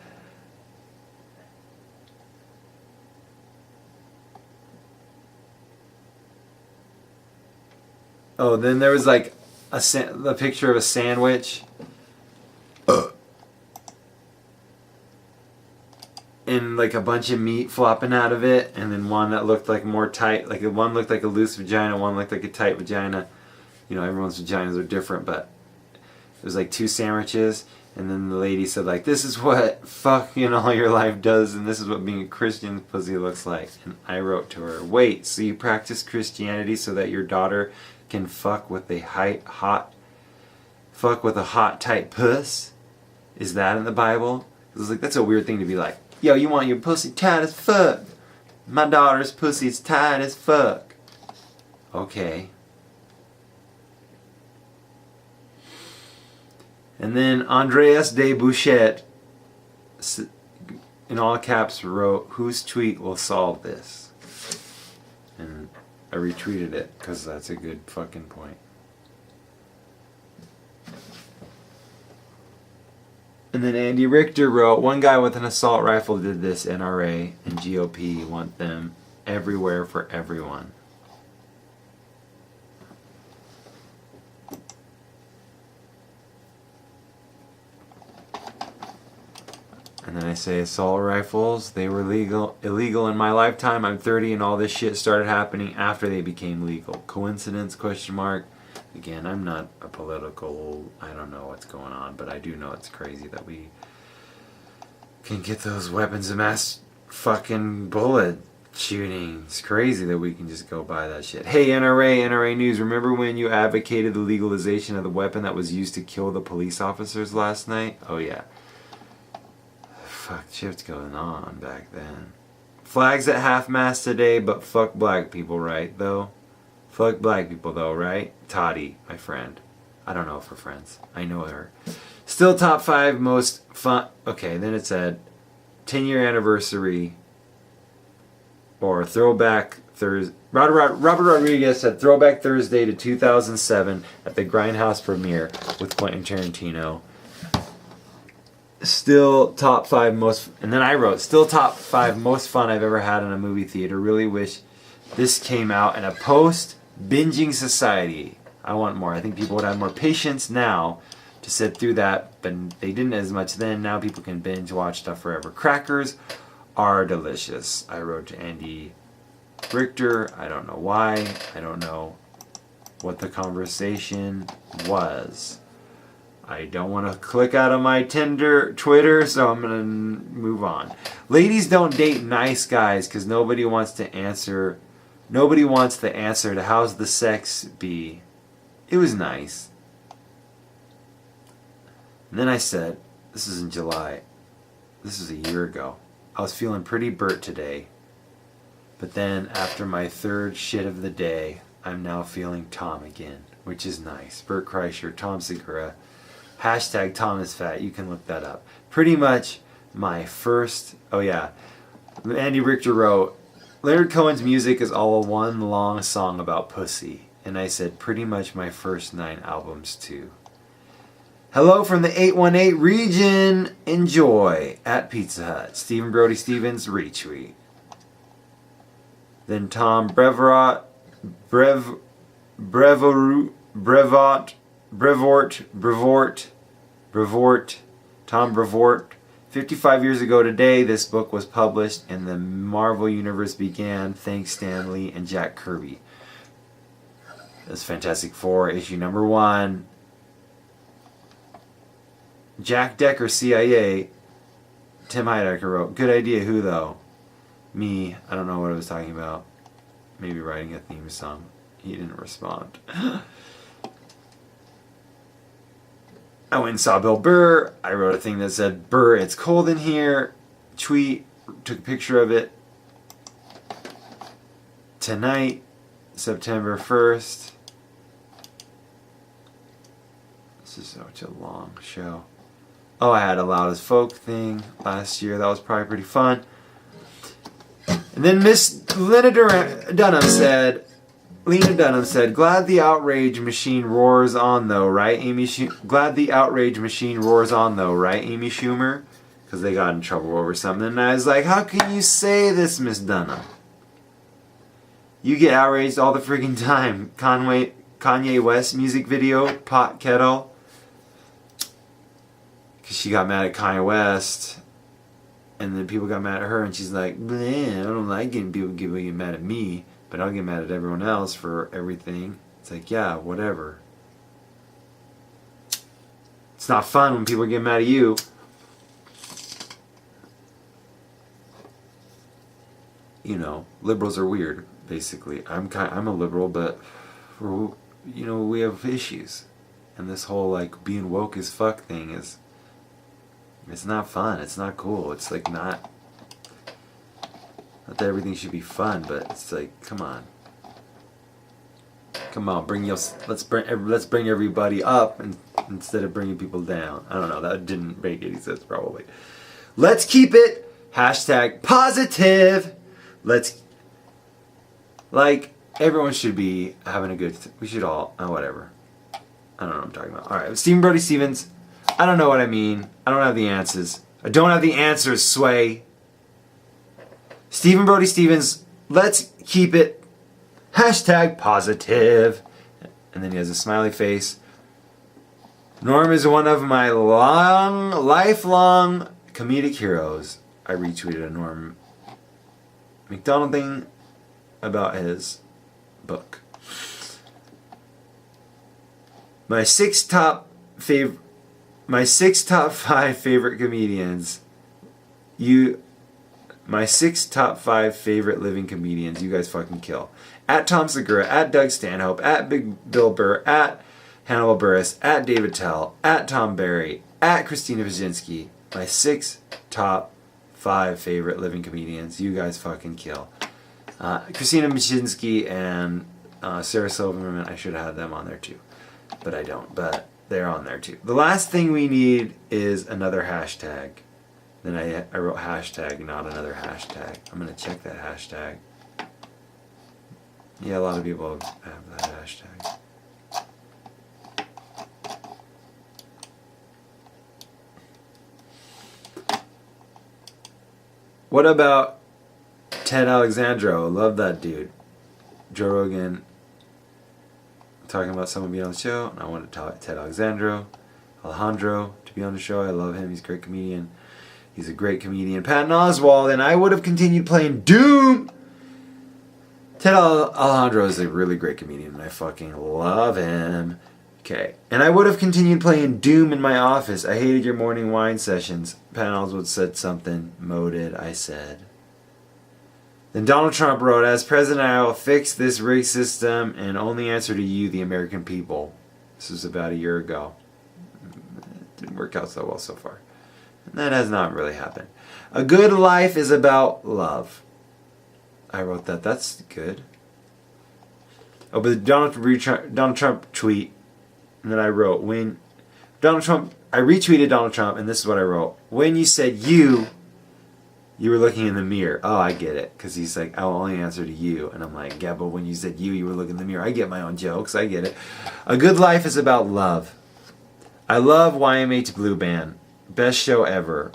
Oh, then there was like a picture of a sandwich. And like a bunch of meat flopping out of it, and then one that looked like more tight, like one looked like a loose vagina, one looked like a tight vagina. You know, everyone's vaginas are different, but it was like two sandwiches, and then the lady said like, this is what fucking all your life does, and this is what being a Christian pussy looks like. And I wrote to her, wait, so you practice Christianity so that your daughter can fuck with a hot tight puss? Is that in the Bible? I was like, that's a weird thing to be like, yo, you want your pussy tight as fuck? My daughter's pussy's tight as fuck. Okay. And then Andreas de Bouchet, in all caps, wrote, whose tweet will solve this? And I retweeted it because that's a good fucking point. And then Andy Richter wrote, one guy with an assault rifle did this. NRA and GOP want them everywhere for everyone. And then I say assault rifles, they were illegal in my lifetime. I'm 30 and all this shit started happening after they became legal. Coincidence? Question mark. Again, I'm not a political, I don't know what's going on, but I do know it's crazy that we can get those weapons of mass fucking bullet shooting. It's crazy that we can just go buy that shit. Hey, NRA News, remember when you advocated the legalization of the weapon that was used to kill the police officers last night? Oh yeah. Fuck, shit's going on back then. Flags at half-mast today, but fuck black people, right, though? Fuck black people, though, right? Toddy, my friend. I don't know if we're friends. I know her. Still top 5 most fun... Okay, then it said 10-year anniversary or Throwback Thursday. Robert Rodriguez said Throwback Thursday to 2007 at the Grindhouse premiere with Quentin Tarantino. Still top 5 most... And then I wrote, still top 5 most fun I've ever had in a movie theater. Really wish this came out in a post-binging society. I want more. I think people would have more patience now to sit through that, but they didn't as much then. Now people can binge watch stuff forever. Crackers are delicious. I wrote to Andy Richter. I don't know why. I don't know what the conversation was. I don't want to click out of my Twitter, so I'm going to move on. Ladies don't date nice guys because nobody wants the answer to how's the sex be. It was nice. And then I said, this is in July. This is a year ago. I was feeling pretty Bert today. But then after my third shit of the day, I'm now feeling Tom again, which is nice. Bert Kreischer, Tom Segura. Hashtag Tom is fat. You can look that up. Pretty much my first... Oh, yeah. Andy Richter wrote, Leonard Cohen's music is all one long song about pussy. And I said, pretty much my first 9 albums, too. Hello from the 818 region. Enjoy. At Pizza Hut. Stephen Brody Stevens, retweet. Then Tom Brevoort, Tom Brevoort. 55 years ago today, this book was published and the Marvel Universe began. Thanks Stan Lee and Jack Kirby. That's Fantastic Four, issue number 1. Jack Decker, CIA. Tim Heidecker wrote, good idea, who though? Me, I don't know what I was talking about. Maybe writing a theme song. He didn't respond. I went and saw Bill Burr. I wrote a thing that said, Burr, it's cold in here. Tweet, took a picture of it. Tonight, September 1st. This is such a long show. Oh, I had a Loud as Folk thing last year. That was probably pretty fun. And then Miss Lena Dunham said, glad the outrage machine roars on though, right, Amy glad the outrage machine roars on though, right, Amy Schumer? Because they got in trouble over something. And I was like, how can you say this, Miss Dunham? You get outraged all the freaking time. Kanye West music video, Pot Kettle. Because she got mad at Kanye West. And then people got mad at her, and she's like, bleh, I don't like getting people getting mad at me, but I'll get mad at everyone else for everything. It's like, yeah, whatever. It's not fun when people get mad at you. You know, liberals are weird, basically. I'm a liberal, but we have issues. And this whole like being woke as fuck thing is... It's not fun. It's not cool. It's like not that everything should be fun, but it's like, come on, let's bring everybody up instead of bringing people down. I don't know. That didn't make any sense. Probably. Let's keep it #positive. Everyone should be having a good. We should all. Whatever. I don't know what I'm talking about. All right, Stephen Brody Stevens. I don't know what I mean. I don't have the answers. I don't have the answers, Sway. Stephen Brody Stevens, let's keep it #positive. And then he has a smiley face. Norm is one of my lifelong comedic heroes. I retweeted a Norm Macdonald thing about his book. My six top 5 favorite comedians. My 6 top 5 favorite living comedians. You guys fucking kill. At Tom Segura, at Doug Stanhope, at Big Bill Burr, at Hannibal Buress, at David Tell, at Tom Barry, at Christina Pajinski. My 6 top 5 favorite living comedians. You guys fucking kill. Christina Pajinski and Sarah Silverman, I should have had them on there too. But I don't. But they're on there too. The last thing we need is another hashtag. Then I wrote hashtag, not another hashtag. I'm going to check that hashtag. Yeah, a lot of people have that hashtag. What about Ted Alexandro? Love that dude. Joe Rogan talking about someone being on the show. And I wanted to talk Ted Alexandro to be on the show. I love him. He's a great comedian. He's a great comedian. Patton Oswalt, and I would have continued playing Doom. Ted Alejandro is a really great comedian, and I fucking love him. Okay. And I would have continued playing Doom in my office. I hated your morning wine sessions. Pat Oswalt said something. Mo did, I said. Then Donald Trump wrote, as president, I will fix this rigged system and only answer to you, the American people. This was about a year ago. It didn't work out so well so far. And that has not really happened. A good life is about love. I wrote that. That's good. Oh, but Donald Trump tweet, and then I wrote, I retweeted Donald Trump, and this is what I wrote. When you said you were looking in the mirror. Oh, I get it. Because he's like, I'll only answer to you. And I'm like, yeah, but when you said you were looking in the mirror. I get my own jokes. I get it. A good life is about love. I love YMH Blue Band. Best show ever.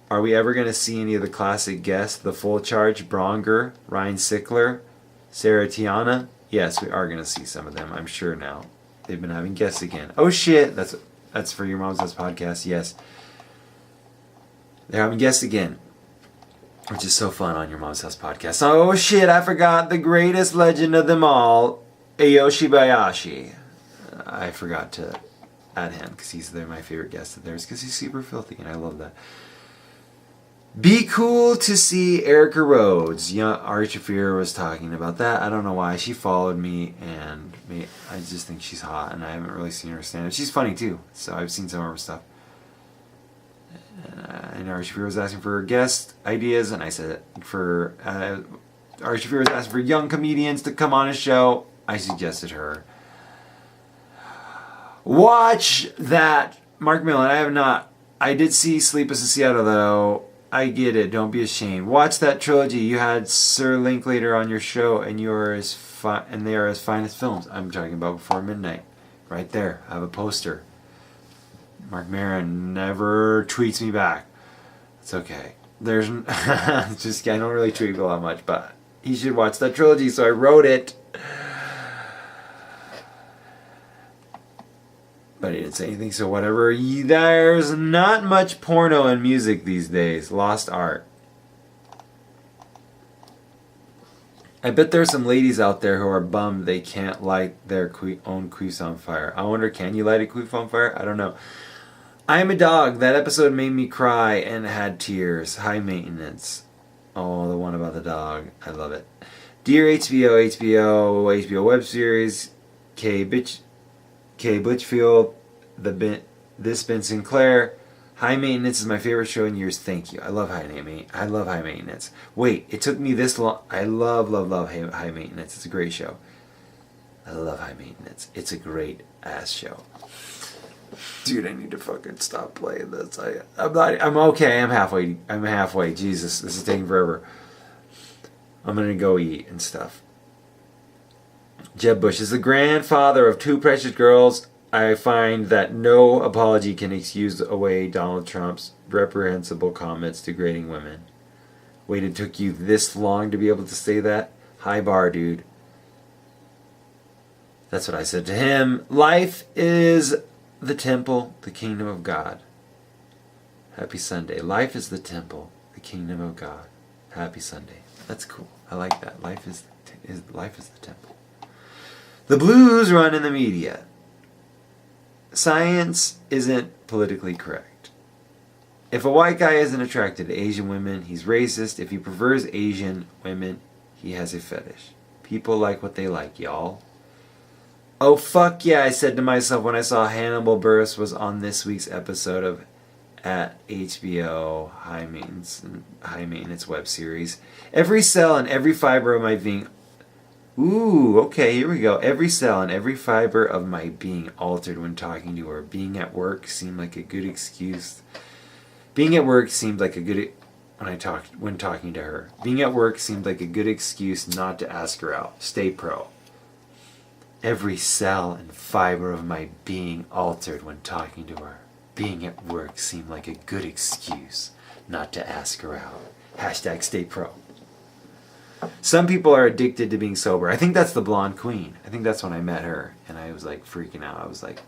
Are we ever going to see any of the classic guests? The Full Charge, Bronger, Ryan Sickler, Sarah Tiana? Yes, we are going to see some of them, I'm sure now. They've been having guests again. Oh shit, that's for Your Mom's House podcast, yes. They're having guests again, which is so fun on Your Mom's House podcast. Oh shit, I forgot the greatest legend of them all, Ayoshi Bayashi. I forgot to add him because they're my favorite guest of theirs because he's super filthy and I love that. Be cool to see Erica Rhodes. Young Ari Shafir was talking about that. I don't know why. She followed me, and I just think she's hot, and I haven't really seen her stand up. She's funny too, so I've seen some of her stuff. And Ari Shafir was asking for guest ideas, and I said Ari Shafir was asking for young comedians to come on his show. I suggested her. Watch that, Mark Millen. I have not. I did see Sleepless in Seattle though. I get it. Don't be ashamed. Watch that trilogy. You had Sir Linklater on your show, and they are as fine as films. I'm talking about Before Midnight, right there. I have a poster. Mark Maron never tweets me back. It's okay. There's just I don't really tweet people that much, but he should watch that trilogy. So I wrote it. But he didn't say anything, so whatever. There's not much porno and music these days. Lost art. I bet there's some ladies out there who are bummed they can't light their own queefs on fire. I wonder, can you light a queef on fire? I don't know. I Am a Dog. That episode made me cry and had tears. High maintenance. Oh, the one about the dog. I love it. Dear HBO web series. K. Butchfield, This Ben Sinclair. High Maintenance is my favorite show in years. Thank you. I love High Maintenance. Wait, it took me this long. I love High Maintenance. It's a great show. I love High Maintenance. It's a great ass show. Dude, I need to fucking stop playing this. I'm okay. I'm halfway. Jesus, this is taking forever. I'm gonna go eat and stuff. Jeb Bush is the grandfather of two precious girls. I find that no apology can excuse away Donald Trump's reprehensible comments degrading women. Wait, it took you this long to be able to say that? High bar, dude. That's what I said to him. Life is the temple, the kingdom of God. Happy Sunday. Life is the temple, the kingdom of God. Happy Sunday. That's cool. I like that. Life is the temple. The blues run in the media. Science isn't politically correct. If a white guy isn't attracted to Asian women, he's racist. If he prefers Asian women, he has a fetish. People like what they like, y'all. Oh, fuck yeah, I said to myself when I saw Hannibal Buress was on this week's episode of at HBO High Maintenance web series. Every cell and every fiber of my being... Ooh, okay, here we go. Every cell and every fiber of my being altered when talking to her. Being at work seemed like a good excuse. Being at work seemed like a good... When talking to her. Being at work seemed like a good excuse not to ask her out. Stay pro. Every cell and fiber of my being altered when talking to her. Being at work seemed like a good excuse not to ask her out. Hashtag stay pro. Some people are addicted to being sober. I think that's the Blonde Queen. I think that's when I met her. And I was like freaking out. I was like,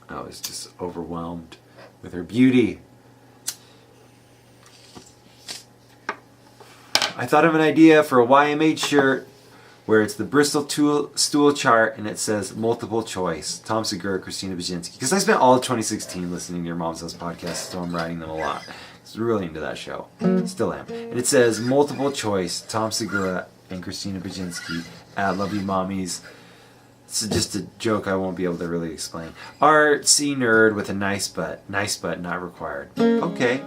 I was just overwhelmed with her beauty. I thought of an idea for a YMH shirt where it's the Bristol stool chart and it says multiple choice. Tom Segura, Christina Baginski. Because I spent all of 2016 listening to your Mom's House podcast, so I'm writing them a lot. I was really into that show. Still am. And it says multiple choice, Tom Segura and Christina Baginski at Love You Mommies. It's just a joke I won't be able to really explain. Artsy nerd with a nice butt. Nice butt not required. Okay.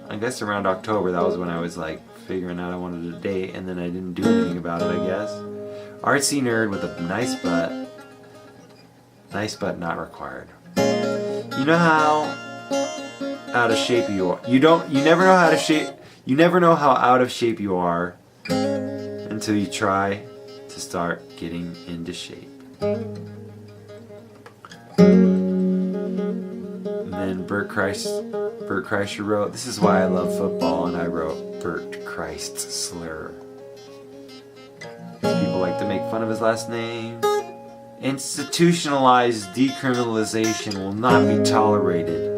I guess around October, that was when I was like figuring out I wanted a date, and then I didn't do anything about it, I guess. Artsy nerd with a nice butt. Nice butt not required. You know how out of shape you are. You never know how out of shape you are until you try to start getting into shape. And then Bert Kreischer wrote, "This is why I love football," and I wrote Bert Christ slur. People like to make fun of his last name. Institutionalized decriminalization will not be tolerated.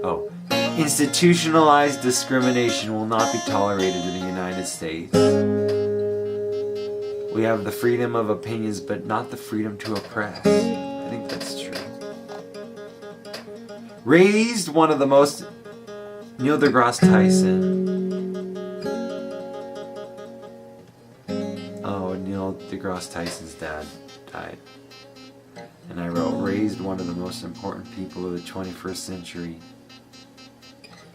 Oh, institutionalized discrimination will not be tolerated in the United States. We have the freedom of opinions, but not the freedom to oppress. I think that's true. Raised one of the most... Neil deGrasse Tyson. Oh, Neil deGrasse Tyson's dad died. And I wrote, raised one of the most important people of the 21st century.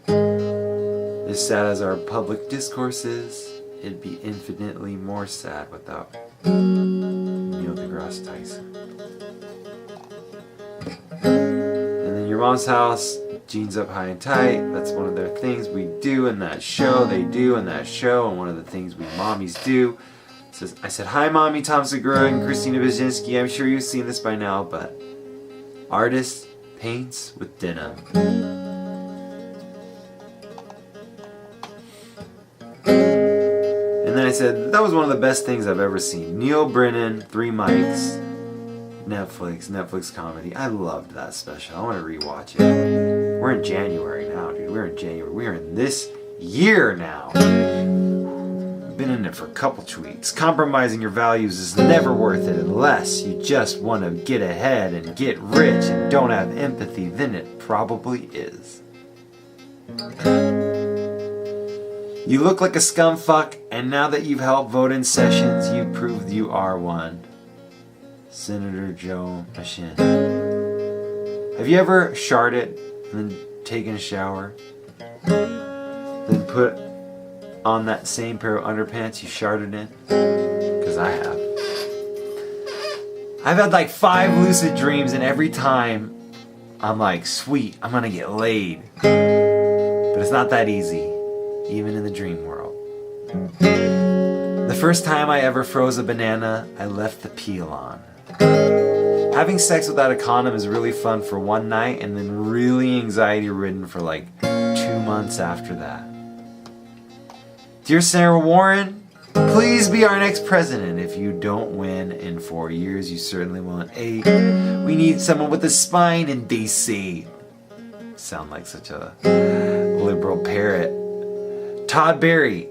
As sad as our public discourse is, it'd be infinitely more sad without Neil deGrasse Tyson. And then Your Mom's House, Jeans Up High and Tight. That's one of their things we do in that show. They do in that show, and one of the things we mommies do. I said, "Hi, Mommy, Tom Segura and Christina Baginski. I'm sure you've seen this by now, but artist paints with denim." And then I said, "That was one of the best things I've ever seen. Neil Brennan, 3 mics, Netflix comedy." I loved that special. I want to rewatch it. We're in January now, dude. We're in January. We're in this year now. Been in it for a couple tweets. Compromising your values is never worth it unless you just want to get ahead and get rich and don't have empathy. Then it probably is. You look like a scumfuck, and now that you've helped vote in Sessions, you proved you are one. Senator Joe Manchin. Have you ever sharded and then taken a shower? Then put on that same pair of underpants you sharded in? Because I have. I've had like 5 lucid dreams, and every time I'm like, sweet, I'm gonna get laid. But it's not that easy, even in the dream world. The first time I ever froze a banana, I left the peel on. Having sex without a condom is really fun for one night, and then really anxiety-ridden for like 2 months after that. Dear Sarah Warren, please be our next president. If you don't win in 4 years, you certainly won't 8. We need someone with a spine in DC. Sound like such a liberal parrot. Todd Berry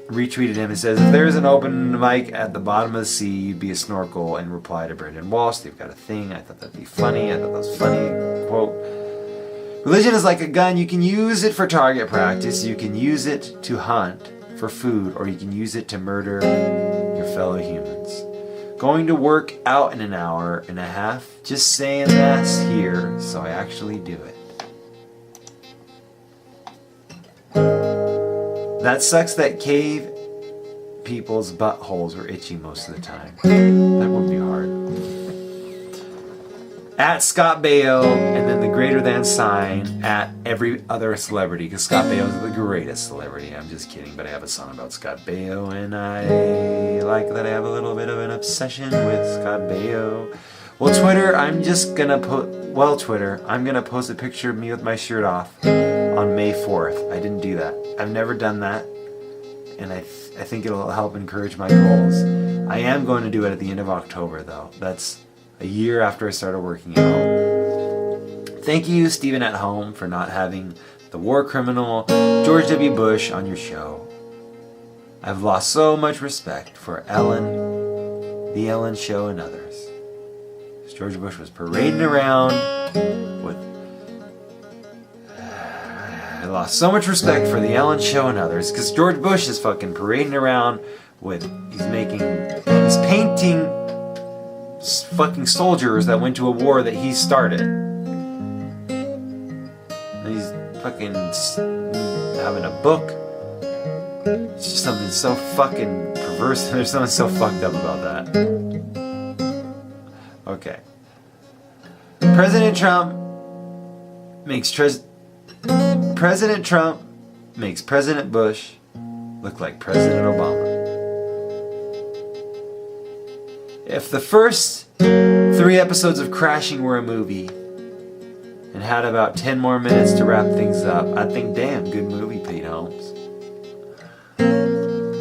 retweeted him and says, "If there's an open mic at the bottom of the sea, you'd be a snorkel," and reply to Brendan Walsh. They've got a thing. I thought that'd be funny. I thought that was funny. Quote, "Religion is like a gun. You can use it for target practice. You can use it to hunt for food, or you can use it to murder your fellow humans. Going to work out in an hour and a half. Just saying that's here, so I actually do it. That sucks that cave people's buttholes are itchy most of the time." That would be hard. At Scott Baio, and then the greater than sign at every other celebrity, because Scott Baio is the greatest celebrity. I'm just kidding, but I have a song about Scott Baio, and I like that I have a little bit of an obsession with Scott Baio. Well, Twitter, I'm gonna post a picture of me with my shirt off on May 4th. I didn't do that. I've never done that, and I think it'll help encourage my goals. I am going to do it at the end of October, though. That's a year after I started working out. Thank you, Stephen at Home, for not having the war criminal George W. Bush on your show. I've lost so much respect for Ellen, The Ellen Show, and others. George Bush was parading around with... I lost so much respect for The Ellen Show and others because George Bush is fucking parading around with... He's painting fucking soldiers that went to a war that he started. And he's fucking having a book. It's just something so fucking perverse. There's something so fucked up about that. Okay. President Trump makes President Bush look like President Obama. If the first 3 episodes of Crashing were a movie and had about 10 more minutes to wrap things up, I think, damn, good movie, Pete Holmes.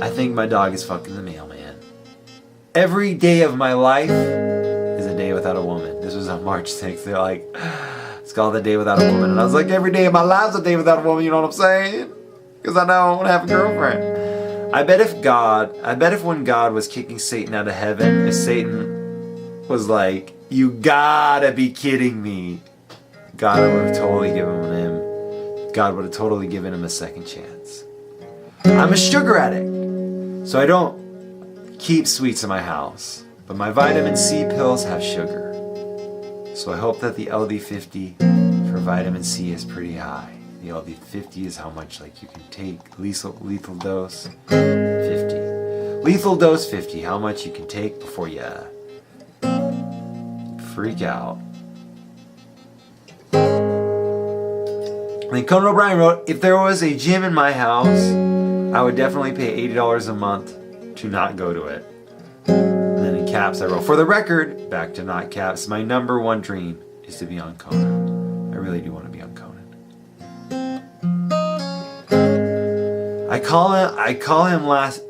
I think my dog is fucking the mailman. Every day of my life is a day without a woman. This was on March 6th. They're like, it's called the day without a woman. And I was like, every day of my life's a day without a woman, you know what I'm saying? Because I know I want to have a girlfriend. I bet if when God was kicking Satan out of heaven, if Satan was like, you gotta be kidding me, God would have totally given him a second chance. I'm a sugar addict, so I don't keep sweets in my house, but my vitamin C pills have sugar. So I hope that the LD50 for vitamin C is pretty high. The LD50 is how much like you can take. Lethal dose 50. Lethal dose 50. How much you can take before you freak out. And then Conan O'Brien wrote, if there was a gym in my house, I would definitely pay $80 a month to not go to it. And then in caps I wrote, for the record, back to not caps, my number one dream is to be on Conan. I really do want to be on Conan. I call him last,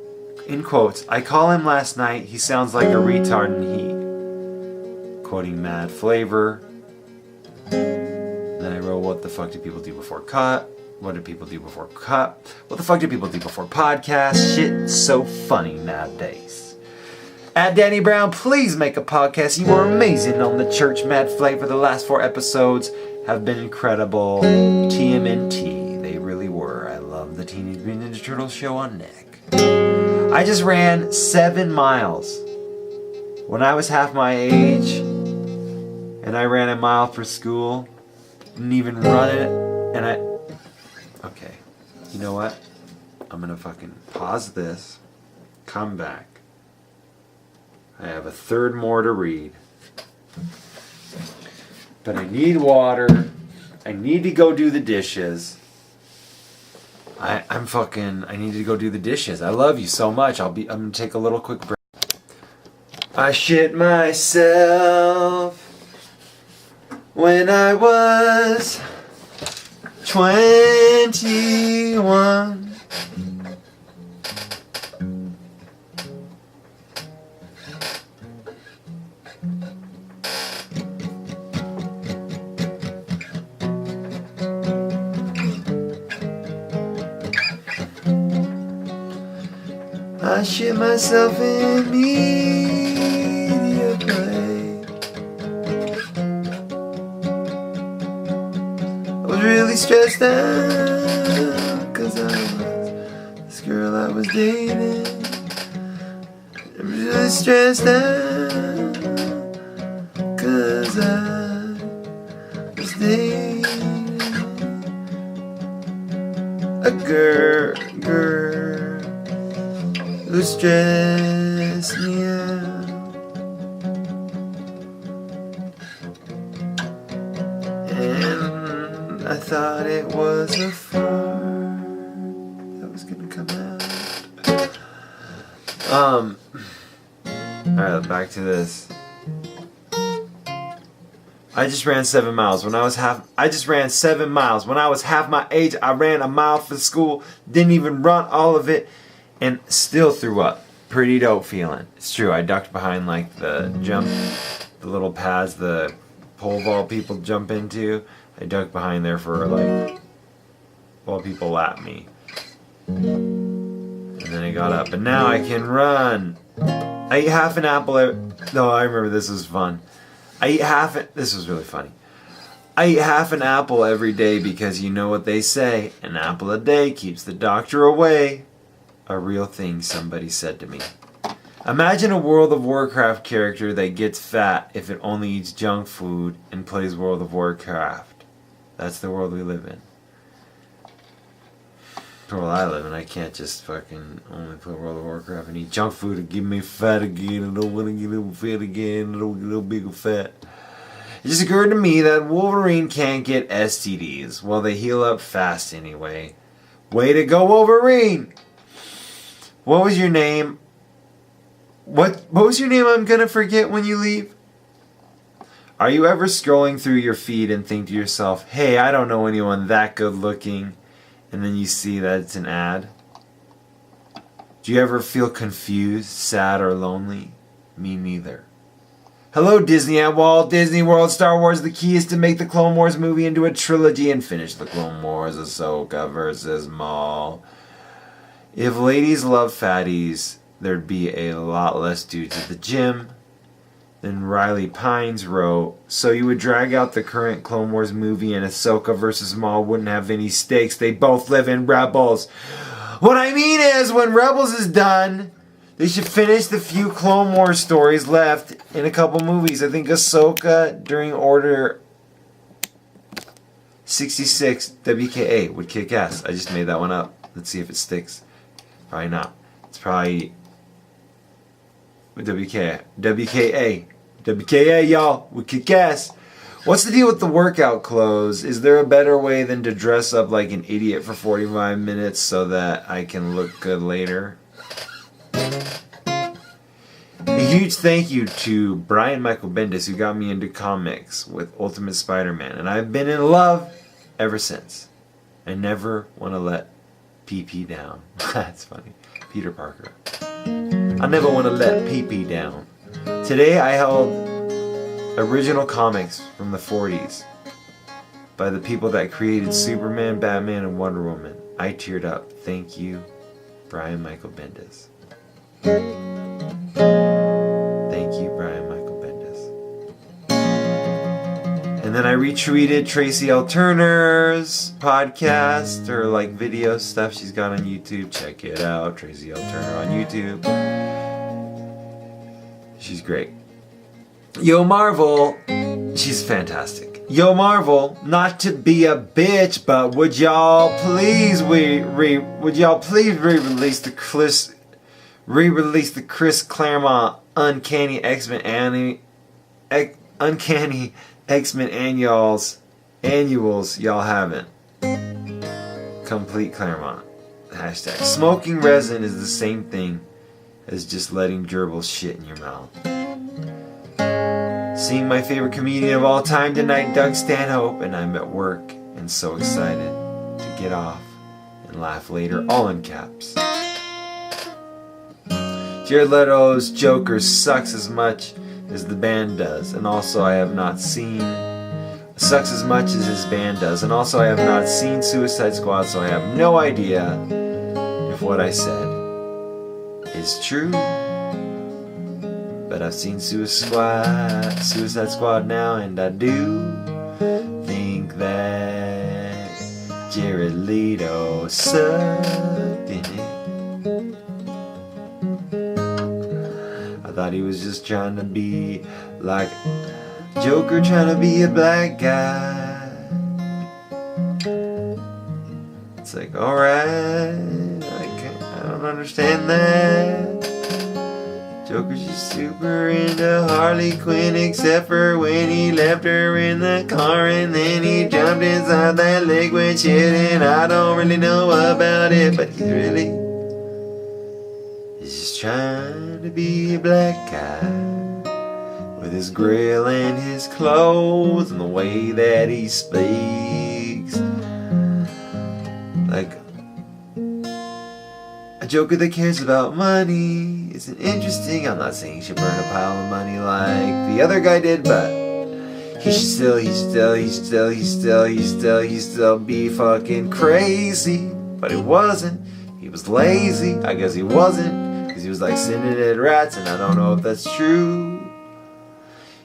in quotes, I call him last night, he sounds like a retard in heat. Quoting Mad Flavor. Then I wrote, what the fuck do people do before cut? What do people do before cut? What the fuck do people do before podcast? Shit's so funny nowadays. At Danny Brown, please make a podcast. You are amazing on the Church Mad Flavor. The last 4 episodes have been incredible. TMNT, they really were. I love the Teenage Mutant Ninja Turtles show on Nick. I just ran 7 miles when I was half my age, and I ran a mile for school. Didn't even run it, and okay, you know what? I'm gonna fucking pause this, come back. I have a 3rd more to read. But I need water. I need to go do the dishes. I need to go do the dishes. I love you so much. I'm gonna take a little quick break. I shit myself when I was 21. I shit myself in media play. I was really stressed out cause I was this girl I was dating. I'm really stressed out cause I was dating a girl who stressed me out. And I thought it was a fart that was gonna come out. Alright, back to this. I just ran 7 miles when I was half my age. I ran a mile for school, didn't even run all of it, and still threw up. Pretty dope feeling. It's true, I ducked behind like the little pads the pole vault people jump into. I ducked behind there for like, while people lap me. And And then I got up, and now I can run. I eat half an apple. No, I remember this was fun. This was really funny. I eat half an apple every day because you know what they say, an apple a day keeps the doctor away. A real thing somebody said to me. Imagine a World of Warcraft character that gets fat if it only eats junk food and plays World of Warcraft. That's the world we live in. The world I live in, I can't just fucking only play World of Warcraft and eat junk food and get me fat again. I don't want to get a little fat again. I don't want to get a little bigger fat. It just occurred to me that Wolverine can't get STDs. Well, they heal up fast anyway. Way to go, Wolverine! What was your name? What was your name I'm gonna forget when you leave? Are you ever scrolling through your feed and think to yourself, hey, I don't know anyone that good looking, and then you see that it's an ad? Do you ever feel confused, sad, or lonely? Me neither. Hello, Disney at Walt Disney World. Star Wars, the key is to make the Clone Wars movie into a trilogy and finish the Clone Wars, Ahsoka versus Maul. If ladies love fatties, there'd be a lot less dudes at the gym. Then Riley Pines wrote, so you would drag out the current Clone Wars movie and Ahsoka versus Maul wouldn't have any stakes. They both live in Rebels. What I mean is, when Rebels is done, they should finish the few Clone Wars stories left in a couple movies. I think Ahsoka during Order 66 WKA would kick ass. I just made that one up. Let's see if it sticks. Probably not. It's probably WKA, y'all, would kick ass. What's the deal with the workout clothes? Is there a better way than to dress up like an idiot for 45 minutes so that I can look good later? A huge thank you to Brian Michael Bendis, who got me into comics with Ultimate Spider-Man, and I've been in love ever since. I never want to let PP down. That's funny. Peter Parker. I never want to let PP down. Today I held original comics from the 40s by the people that created Superman, Batman, and Wonder Woman. I teared up. Thank you, Brian Michael Bendis. Thank you, Brian Michael Bendis. And then I retweeted Tracy L. Turner's podcast, or like video stuff she's got on YouTube. Check it out, Tracy L. Turner on YouTube. She's great. Yo Marvel, she's fantastic. Yo Marvel, not to be a bitch, but would y'all please re-release the Chris Claremont Uncanny X-Men annuals y'all haven't. Complete Claremont. Hashtag. Smoking resin is the same thing as just letting gerbils shit in your mouth. Seeing my favorite comedian of all time tonight, Doug Stanhope, and I'm at work and so excited to get off and laugh later, all in caps. Jared Leto's Joker sucks as much as the band does, and also I have not seen Suicide Squad, so I have no idea if what I said is true. But I've seen Suicide Squad now, and I do think that Jared Leto sucked in it. I thought he was just trying to be like Joker, trying to be a black guy. It's like, alright, I don't understand that. Joker's just super into Harley Quinn, except for when he left her in the car and then he jumped inside that liquid shit, and I don't really know about it, but he's just trying to be a black guy with his grill and his clothes and the way that he speaks. Like a Joker that cares about money isn't interesting. I'm not saying he should burn a pile of money like the other guy did, but he should still be fucking crazy. But it wasn't. He was lazy. I guess he wasn't, because he was like sending in rats, and I don't know if that's true.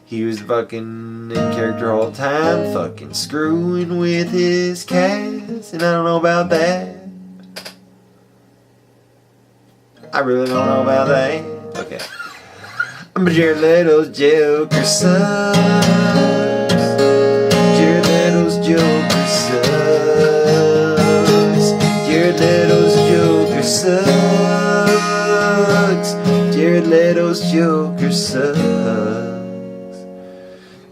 He was fucking in character all the time, fucking screwing with his cats, and I don't know about that. I really don't know about that. Okay. But Jared Leto's Joker sucks. Jared Leto's Joker sucks. Jared Leto's Joker sucks. Jared Leto's Joker sucks.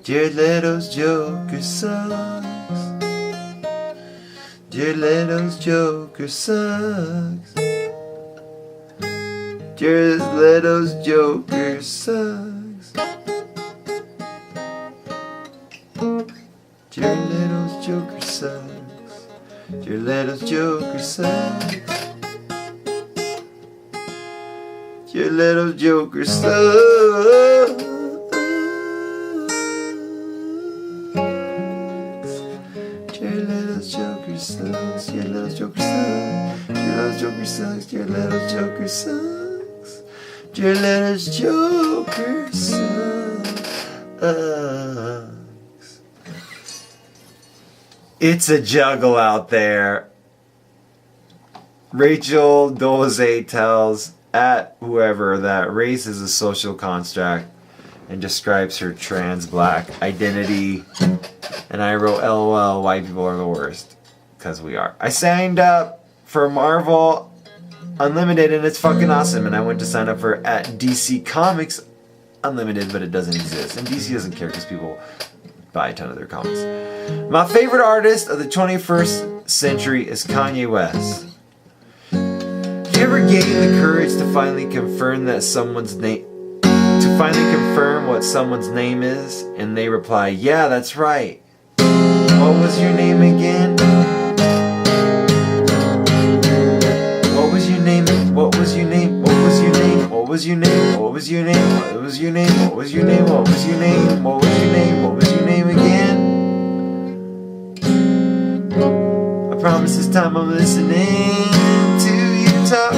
Jared Leto's Joker sucks. Jared Leto's Joker sucks. Jared Leto's Joker sucks. Jared Leto's Joker sucks. Jared Leto's Joker sucks. Jared Leto's Joker sucks. Jared Leto's Joker sucks. Jared Leto's Joker sucks. Jared Leto's Joker sucks. Jared Leto's Joker sucks. Jared Leto's Joker sucks. It's a juggle out there. Rachel Dolezal tells at whoever that race is a social construct and describes her trans black identity. And I wrote, LOL, white people are the worst. Because we are. I signed up for Marvel Unlimited, and it's fucking awesome. And I went to sign up for at DC Comics Unlimited, but it doesn't exist. And DC doesn't care because people buy a ton of their comics. My favorite artist of the 21st century is Kanye West. You ever gain the courage to finally confirm that someone's name, to finally confirm what someone's name is, and they reply, "Yeah, that's right. What was your name again? What was your name? What was your name? What was your name? What was your name? What was your name? What was your name? What was your name? What was your name? What was your name? What was your name again?" I promise this time I'm listening to you talk.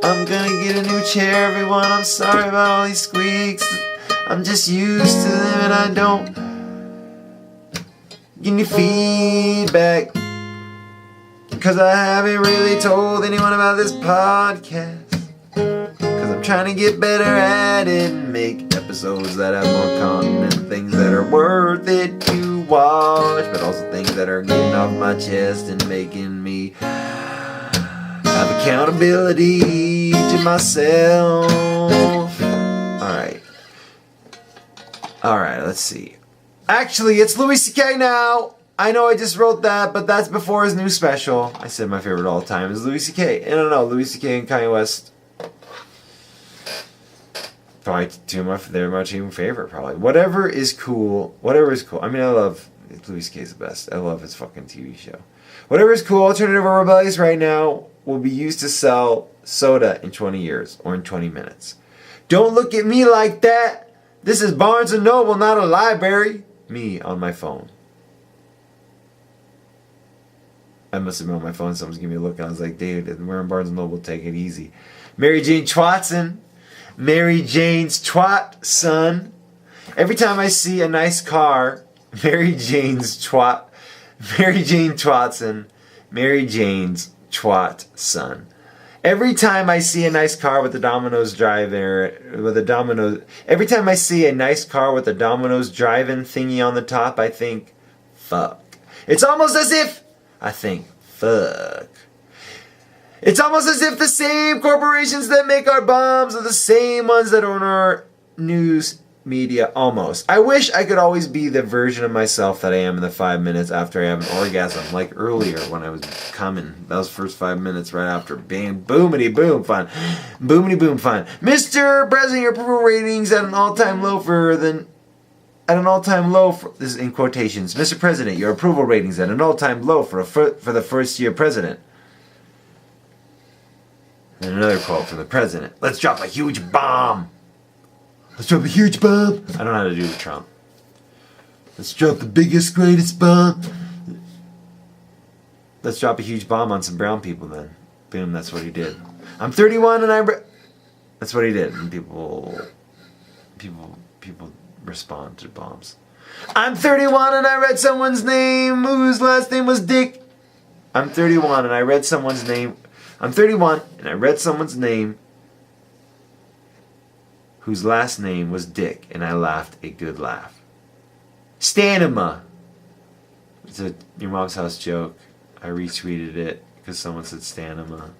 I'm gonna get a new chair, everyone. I'm sorry about all these squeaks. I'm just used to them and I don't get any feedback, cause I haven't really told anyone about this podcast. Cause I'm trying to get better at it and make episodes that have more content, things that are worth it to watch, but also things that are getting off my chest and making me have accountability to myself. Alright, let's see. Actually, it's Louis C.K. now. I know I just wrote that, but that's before his new special. I said my favorite of all time is Louis C.K. I don't know, Louis C.K. and Kanye West. Probably they're my two favorite, probably. Whatever is cool. I mean, I love, Louis C.K.'s the best. I love his fucking TV show. Whatever is cool, alternative or rebellious right now will be used to sell soda in 20 years or in 20 minutes. Don't look at me like that. This is Barnes & Noble, not a library. Me on my phone. I must have been on my phone. Someone's giving me a look. And I was like, dude, we're in Barnes & Noble. Take it easy. Mary Jane Twatson. Mary Jane's twat, son. Every time I see a nice car, Mary Jane Twatson. Mary Jane's twat, son. Every time I see a nice car with a Domino's driver, every time I see a nice car with a Domino's drive-in thingy on the top, I think, fuck. It's almost as if I think, fuck. It's almost as if the same corporations that make our bombs are the same ones that own our news media, almost. I wish I could always be the version of myself that I am in the 5 minutes after I have an orgasm, like earlier when I was coming. Those first 5 minutes right after. Bang, boomity boom, fun. Boomity boom, fun. Mr. President, your approval ratings at an all-time low this is in quotations. Mr. President, your approval ratings at an all-time low for the first year president. And another quote from the president. Let's drop a huge bomb. Let's drop a huge bomb. I don't know how to do the Trump. Let's drop the biggest, greatest bomb. Let's drop a huge bomb on some brown people then. Boom, that's what he did. I'm 31 and that's what he did. And people respond to bombs. I'm 31 and I read someone's name whose last name was Dick. I'm 31 and I read someone's name. I'm 31 and I read someone's name whose last name was Dick, and I laughed a good laugh. Stanima. It's a Your Mom's House joke. I retweeted it because someone said Stanima.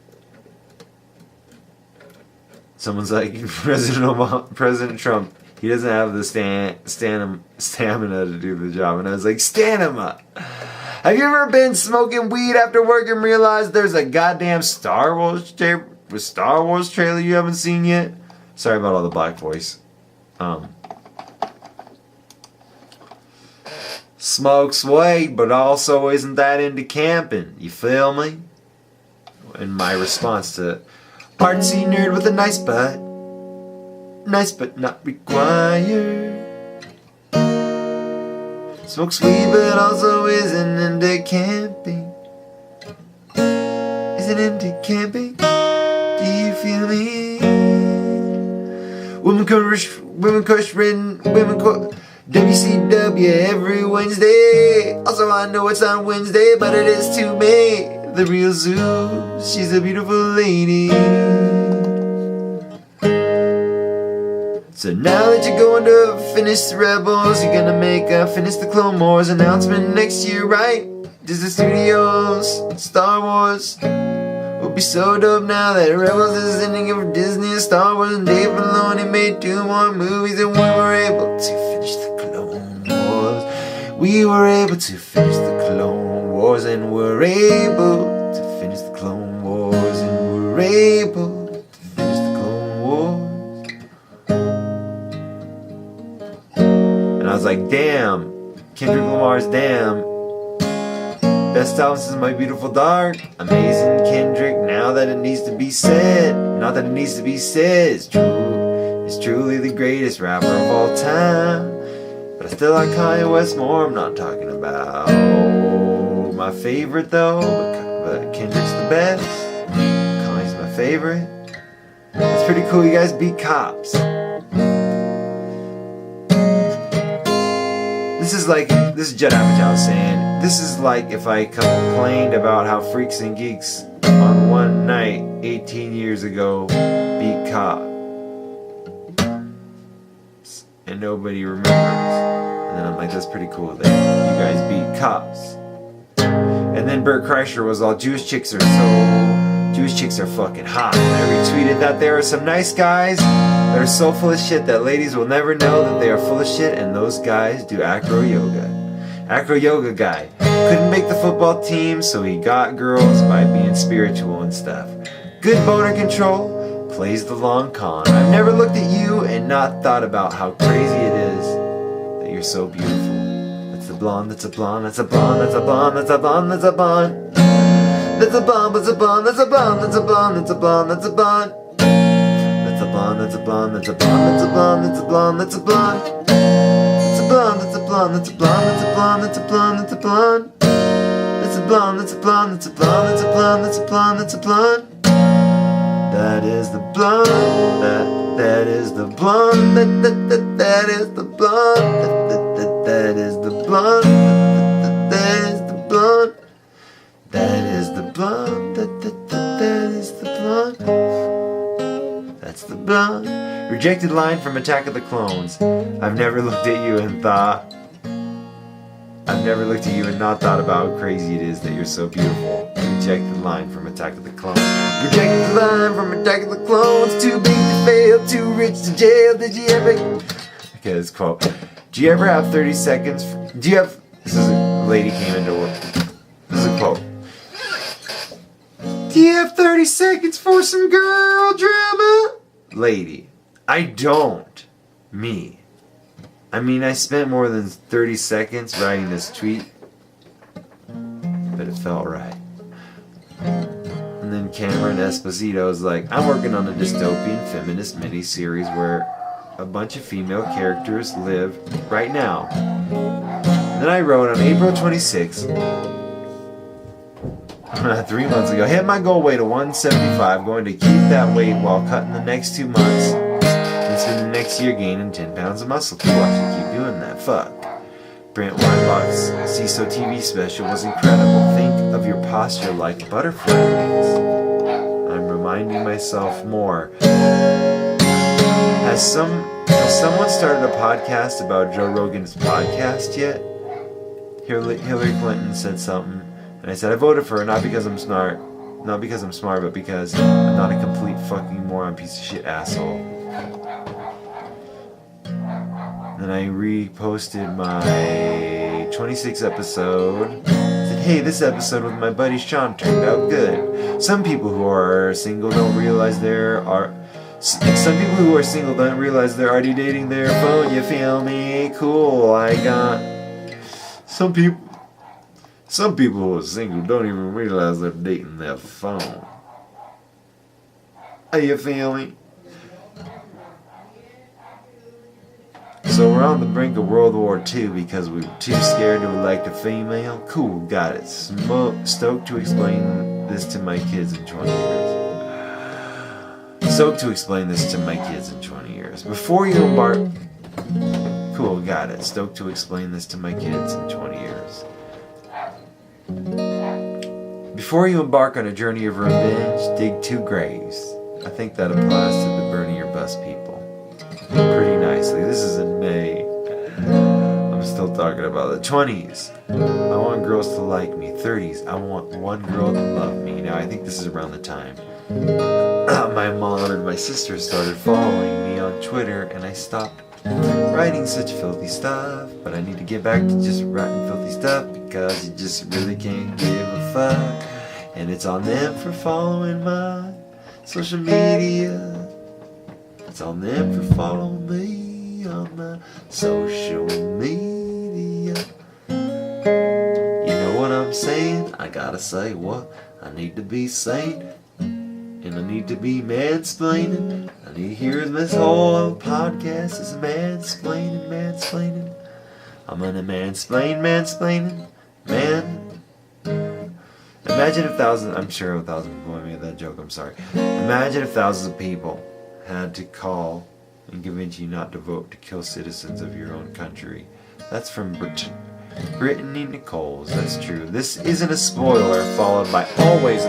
Someone's like, President Trump, he doesn't have the stamina to do the job. And I was like, Stanima. Have you ever been smoking weed after work and realized there's a goddamn Star Wars trailer you haven't seen yet? Sorry about all the black voice. Smokes weed, but also isn't that into camping. You feel me? And my response to artsy nerd with a nice butt. Nice but not required. Smokes weed, but also isn't into camping. Isn't into camping? Do you feel me? Women crush written, WCW every Wednesday. Also, I know it's on Wednesday, but it is to me. The real Zoo, she's a beautiful lady. So now that you're going to finish the Rebels, you're gonna make finish the Clone Wars announcement next year, right? Disney Studios, Star Wars. Will be so dope now that Rebels is ending of Disney and Star Wars, and Dave Filoni made 2 more movies, and we were able to finish the Clone Wars. We were able to finish the Clone Wars, and we're able to finish the Clone Wars, and we're able to finish the Clone Wars. And I was like, damn, Kendrick Lamar's Damn. Best album since My Beautiful Dark. Amazing Kendrick, now that it needs to be said. Not that it needs to be said. It's true. It's truly the greatest rapper of all time. But I still like Kanye West more. I'm not talking about my favorite though. But Kendrick's the best. Kanye's my favorite. It's pretty cool. You guys beat cops. This is Judd Apatow saying, this is like if I complained about how Freaks and Geeks on one night 18 years ago beat cops. And nobody remembers. And then I'm like, that's pretty cool that you guys beat cops. And then Bert Kreischer was all, Jewish chicks are fucking hot. And I retweeted that there are some nice guys that are so full of shit that ladies will never know that they are full of shit, and those guys do acro yoga. Acro yoga guy couldn't make the football team, so he got girls by being spiritual and stuff. Good boner control, plays the long con. I've never looked at you and not thought about how crazy it is that you're so beautiful. That's a blonde, that's a blonde, that's a blonde, that's a blonde, that's a blonde, that's a blonde. That's a blonde, that's a blonde, that's a blonde, that's a blonde, that's a blonde, that's a blonde. That's a blonde, that's a blonde, that's a blonde, that's a blonde, that's a blonde, that's a blonde. That's a blonde, that's a blonde, that's a blonde, that's a blonde, that's a blonde, that's a blonde. That's a blonde, that's a blonde, that's a blonde, that's a blonde, that's a blonde, that's a blonde. That is the blonde, that is the blonde, that is the blonde, that is the blonde, that is the blonde. That is the blonde, that is the blonde. That's the blonde. Rejected line from Attack of the Clones. I've never looked at you and not thought about how crazy it is that you're so beautiful. Rejected line from Attack of the Clones. Rejected line from Attack of the Clones. Too big to fail, too rich to jail. Did you ever... Okay, this quote. Do you ever have 30 seconds... This is a lady came into work. This is a quote. Do you have 30 seconds for some girl drama? Lady. I don't. Me. I mean, I spent more than 30 seconds writing this tweet, but it felt right. And then Cameron Esposito is like, I'm working on a dystopian feminist mini-series where a bunch of female characters live right now. Then I wrote on April 26th, 3 months ago, hit my goal weight of 175, going to keep that weight while cutting the next 2 months, and spend the next year gaining 10 pounds of muscle. Cool, I should keep doing that. Fuck. Brent Weinbach's CISO TV special was incredible. Think of your posture like butterfly wings. I'm reminding myself more. Has someone started a podcast about Joe Rogan's podcast yet? Hillary Clinton said something, and I said I voted for her not because I'm smart, but because I'm not a complete fucking moron, piece of shit asshole. Then I reposted my 26th episode. Said, hey, this episode with my buddy Sean turned out good. Some people who are single don't realize they're already dating their phone. You feel me? Cool. I got some people who are single don't even realize they're dating their phone. You feel me? So we're on the brink of World War II because we were too scared to elect a female? Cool, got it. Stoked to explain this to my kids in 20 years. Before you embark... Cool, got it. Stoked to explain this to my kids in 20 years. Before you embark on a journey of revenge, dig 2 graves. I think that applies to the burning your bus people pretty nicely. This is in May. I'm still talking about the 20s. I want girls to like me. 30s. I want one girl to love me. Now I think this is around the time my mom and my sister started following me on Twitter, and I stopped writing such filthy stuff. But I need to get back to just writing filthy stuff because you just really can't give a fuck. And it's on them for following my social media. It's on them for following me on my social media. You know what I'm saying? I gotta say what I need to be saying. And I need to be mansplaining. I need to hear this whole podcast is mansplaining. I'm gonna mansplaining. Man. Imagine if thousands, I'm sure 1,000 people made that joke, I'm sorry. Imagine if thousands of people had to call and convince you not to vote to kill citizens of your own country. That's from Brittany Nichols. That's true. This isn't a spoiler followed by always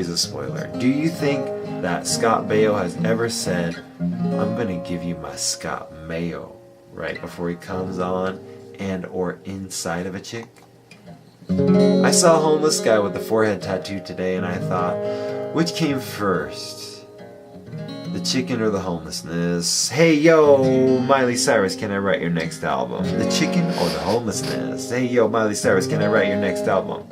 a spoiler. Do you think that Scott Baio has ever said, I'm gonna give you my Scott Mayo right before he comes on and or inside of a chick? I saw a homeless guy with a forehead tattoo today, and I thought, which came first? The chicken or the homelessness? Hey yo, Miley Cyrus, can I write your next album? The chicken or the homelessness? Hey yo, Miley Cyrus, can I write your next album?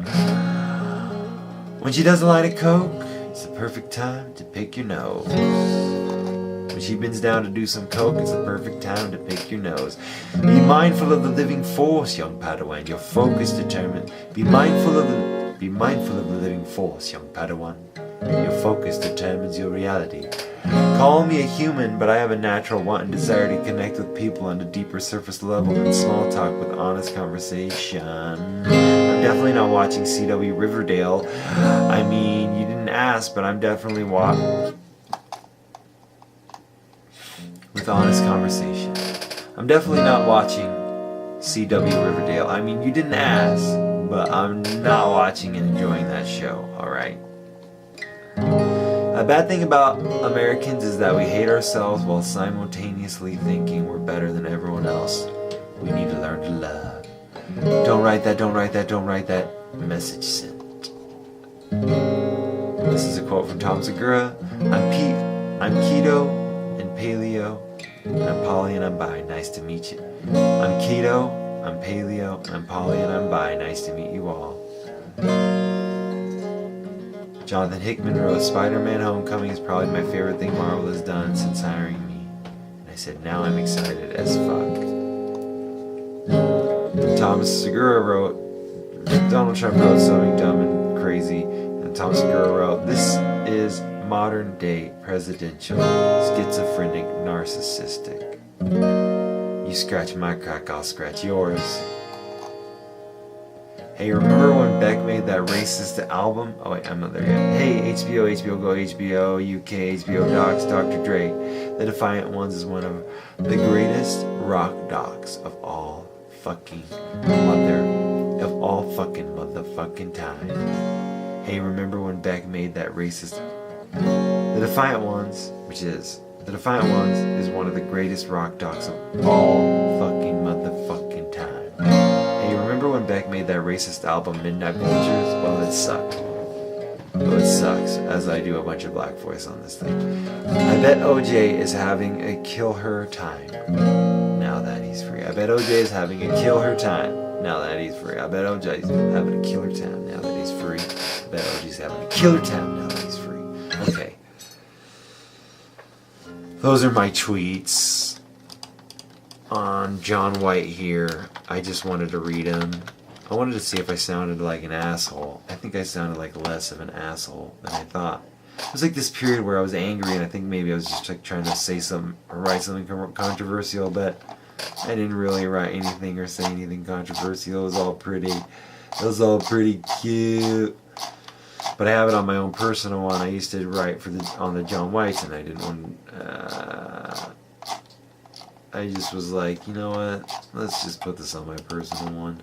When she does a line of coke, it's the perfect time to pick your nose. When she bends down to do some coke, it's the perfect time to pick your nose. Be mindful of the living force, young Padawan. Your focus determined. Be mindful of the living force, young Padawan. Your focus determines your reality. Call me a human, but I have a natural want and desire to connect with people on a deeper surface level than small talk with honest conversation. I'm definitely not watching CW Riverdale. I mean, you didn't ask, but I'm definitely with honest conversation. I'm definitely not watching CW Riverdale. I mean, you didn't ask, but I'm not watching and enjoying that show, alright? A bad thing about Americans is that we hate ourselves while simultaneously thinking we're better than everyone else. We need to learn to love. Don't write that. Message sent. This is a quote from Tom Segura. I'm keto and paleo. I'm poly and I'm bi. Nice to meet you. I'm keto, I'm paleo, I'm poly and I'm bi. Nice to meet you all. Jonathan Hickman wrote, Spider-Man Homecoming is probably my favorite thing Marvel has done since hiring me. And I said, now I'm excited as fuck. Thomas Segura wrote, Donald Trump wrote something dumb and crazy. And Tom Segura wrote, this is modern day presidential, schizophrenic, narcissistic. You scratch my crack, I'll scratch yours. Hey, remember when Beck made that racist album? Oh wait, I'm not there yet. Hey, HBO, HBO Go, HBO UK, HBO Docs, Dr. Dre. The Defiant Ones is one of the greatest rock docs of all fucking motherfucking time. Hey, remember when Beck made that racist? The Defiant Ones, The Defiant Ones is one of the greatest rock docs of all fucking motherfucking time. Hey, remember when Beck made that racist album, Midnight Vultures? Well, it sucked. Well, it sucks, as I do a bunch of black voice on this thing. I bet OJ is having a kill her time now that he's free. I bet OJ is having a kill her time now that he's free. I bet OJ's having a killer time now that he's free. I bet OJ's having a killer time now that he's free. Okay. Those are my tweets on John White here. I just wanted to read them. I wanted to see if I sounded like an asshole. I think I sounded like less of an asshole than I thought. It was like this period where I was angry, and I think maybe I was just like trying to say something or write something controversial, but I didn't really write anything or say anything controversial. It was all pretty cute. But I have it on my own personal one. I used to write on the John Whites, and I didn't want. I just was like, you know what? Let's just put this on my personal one.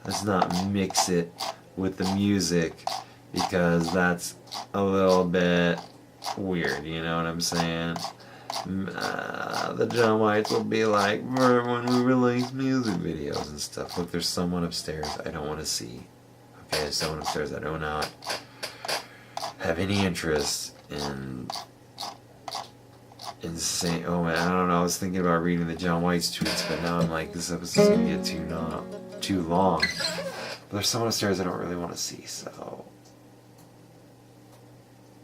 Let's not mix it with the music, because that's a little bit weird. You know what I'm saying? The John Whites will be like, when we release music videos and stuff. Look, there's someone upstairs I don't want to see. Okay, there's someone upstairs I do not have any interest in saying. Oh man, I don't know. I was thinking about reading the John White's tweets, but now I'm like, this episode's gonna get too long. But there's someone upstairs I don't really want to see, so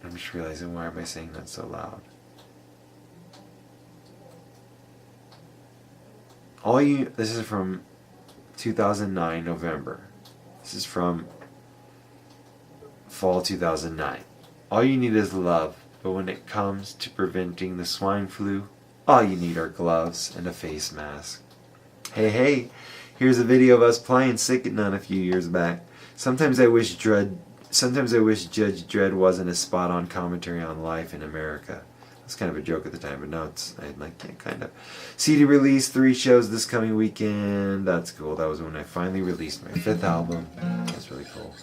I'm just realizing, why am I saying that so loud? This is from 2009 November. This is from fall 2009. All you need is love, but when it comes to preventing the swine flu, all you need are gloves and a face mask. Hey, here's a video of us playing Sick and None a few years back. Sometimes I wish Judge Dredd wasn't a spot-on commentary on life in America. It's kind of a joke at the time, but now kind of. CD release, 3 shows this coming weekend. That's cool. That was when I finally released my 5th album. That's really cool.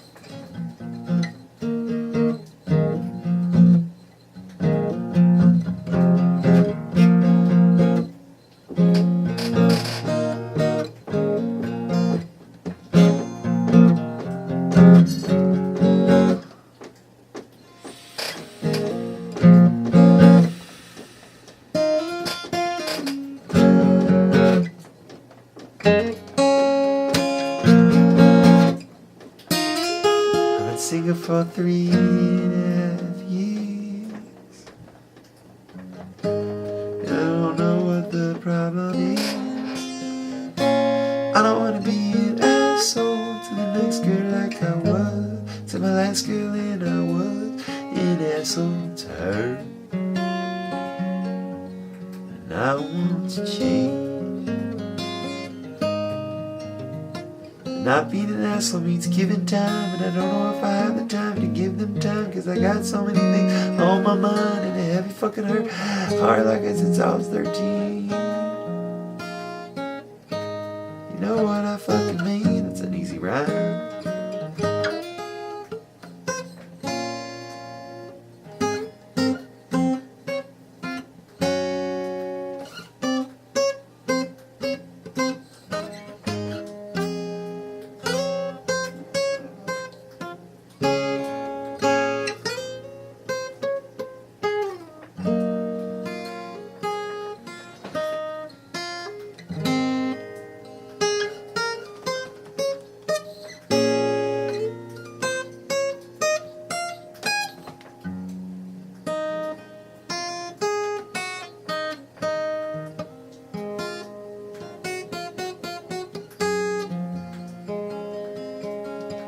Single for 3.5 years. I don't know what the problem is. I don't want to be an asshole to the next girl like I was to my last girl, and I was an asshole to her. And I want to change. Not being an asshole means giving time, and I don't know if I have the time to give them time, cause I got so many things on my mind and a heavy fucking heart like I since I was 13. You know what I fucking mean? It's an easy rhyme.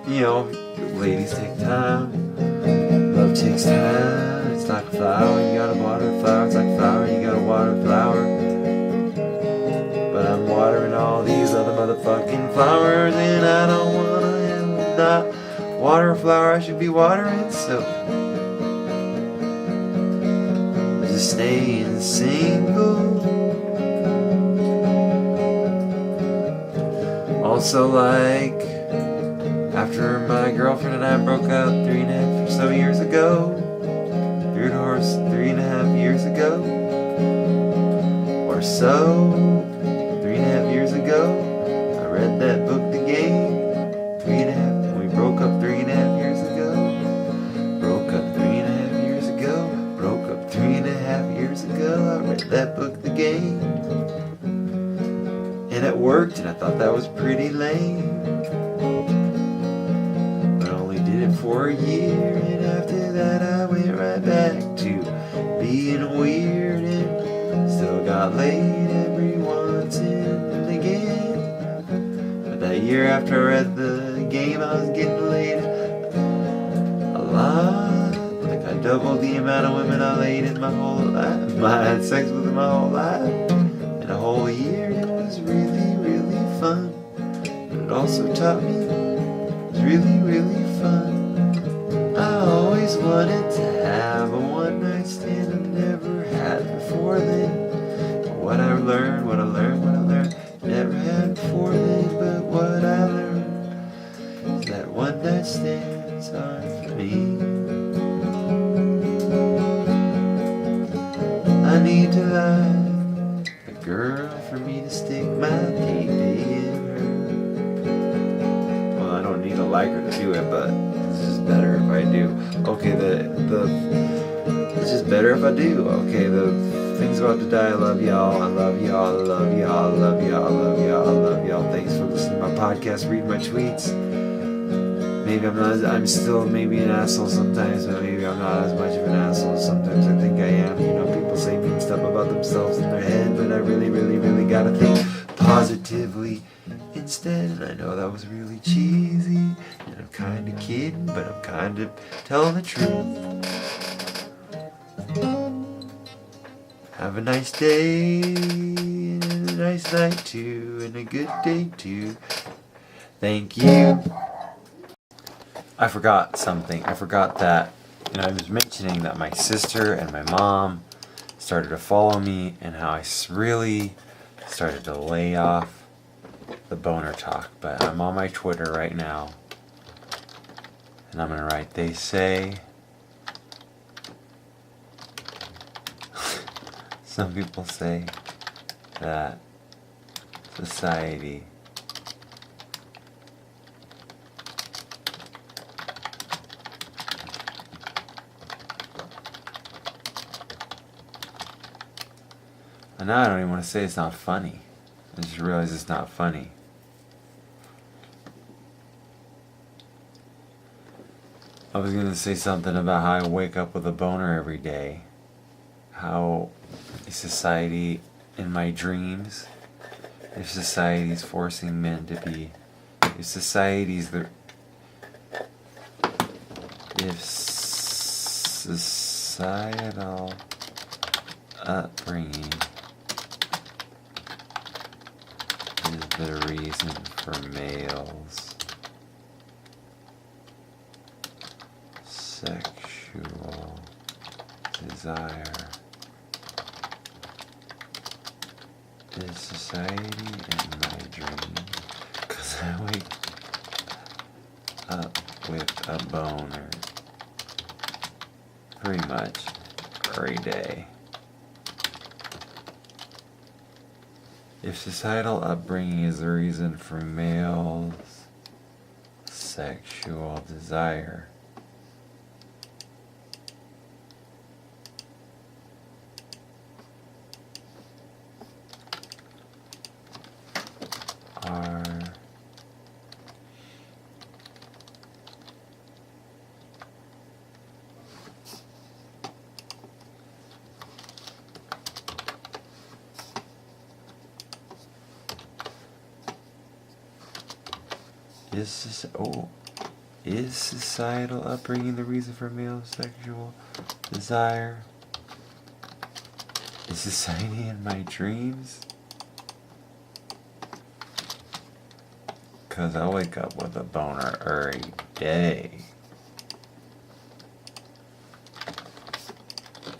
You know, ladies take time, love takes time, it's It's like a flower, you gotta water the flower. It's like a flower, you gotta water the flower. But I'm watering all these other motherfucking flowers, and I don't wanna not water a flower I should be watering, so I'm just staying single. Also, like, after my girlfriend and I broke up 3.5 or so years ago, 3.5 years ago, or so, 3.5 years ago, I read that book, The Game. 3.5, we broke up 3.5 years ago, broke up 3.5 years ago, broke up 3.5 years ago, I read that book, The Game. And it worked, and I thought that was pretty lame. But I only did it for a year, and after that I went right back to being weird, and still got laid every once and again. But that year after I read The Game, I was getting laid a lot. Like I doubled the amount of women I laid in my whole life. I had sex with them my whole life. In a whole year, it was really, really fun. But it also taught me it was really, really fun. I always wanted to have a one-night stand I never had before then. But what I learned, never had before then. But what I learned is that one-night stands aren't for me. I need to lie. Girl, for me to stick my pee-pee in her. Well, I don't need a liker to do it, but it's just better if I do. Okay, it's just better if I do. Okay, the thing's about to die. I love y'all. I love y'all. I love y'all. I love y'all. I love y'all. I love y'all. Thanks for listening to my podcast. Read my tweets. Maybe I'm still maybe an asshole sometimes, but maybe I'm not as much of an asshole as sometimes I think I am. You know, people say mean stuff about themselves in their head, but I really, really, really gotta think positively instead. And I know that was really cheesy, and I'm kinda kidding, but I'm kinda telling the truth. Have a nice day, and a nice night too, and a good day too. Thank you. I forgot something. I forgot that, I was mentioning that my sister and my mom started to follow me, and how I really started to lay off the boner talk. But I'm on my Twitter right now, and I'm gonna write, they say, some people say that society and now I don't even want to say it's not funny. I just realized it's not funny. I was going to say something about how I wake up with a boner every day. How society, in my dreams, if society's forcing men to be, if society's if societal upbringing is the reason for males' sexual desire. Is society in my dream? 'Cause I wake up with a boner pretty much every day. If societal upbringing is the reason for males' sexual desire, are is this, Is societal upbringing the reason for male sexual desire? Is society in my dreams? Cause I wake up with a boner every day.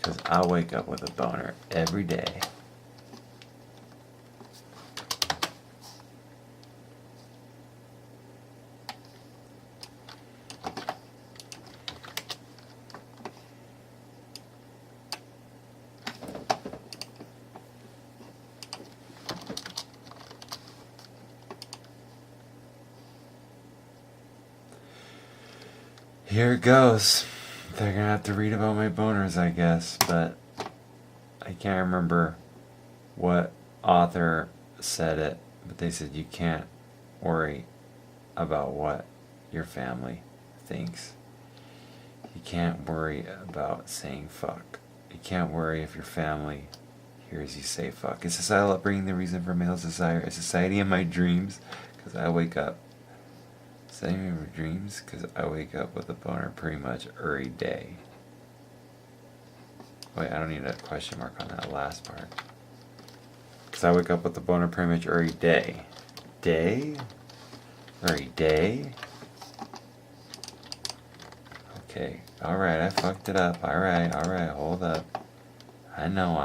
Cause I wake up with a boner every day. Here it goes. They're gonna have to read about my boners, I guess, but I can't remember what author said it, but they said you can't worry about what your family thinks. You can't worry about saying fuck. You can't worry if your family hears you say fuck. Is societal upbringing the reason for male desire? Is society in my dreams? Because I wake up. Society in my dreams? Because I wake up with a boner pretty much every day. Wait, I don't need a question mark on that last part. Because I wake up with a boner pretty much every day. Day? Every day? Okay, alright, I fucked it up. Alright, hold up. I know.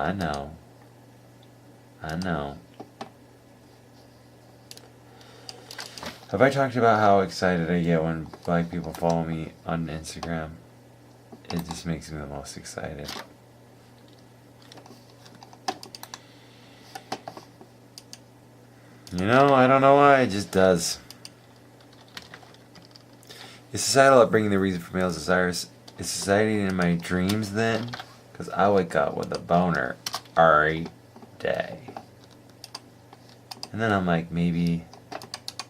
Have I talked about how excited I get when black people follow me on Instagram? It just makes me the most excited. You know, I don't know why, it just does. Is societal upbringing the reason for male desires? Is society in my dreams then? Because I wake up with a boner every day. And then I'm like, maybe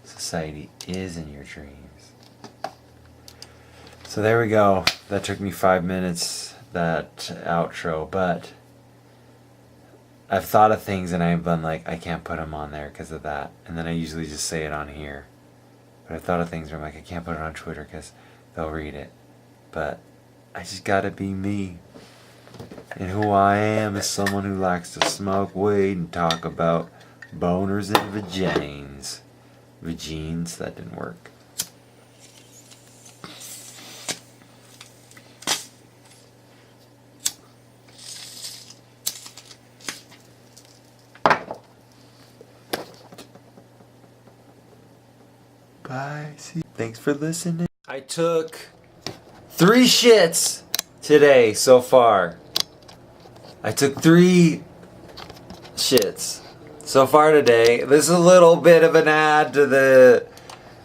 society is in your dreams. So there we go. That took me 5 minutes, that outro, but I've thought of things and I've been like, I can't put them on there because of that. And then I usually just say it on here. But I've thought of things where I'm like, I can't put it on Twitter because they'll read it. But I just gotta be me. And who I am is someone who likes to smoke weed and talk about boners and vagines. Vagines, that didn't work. Bye. See. Thanks for listening. I took 3 shits today so far. I took 3 shits so far today. This is a little bit of an ad to the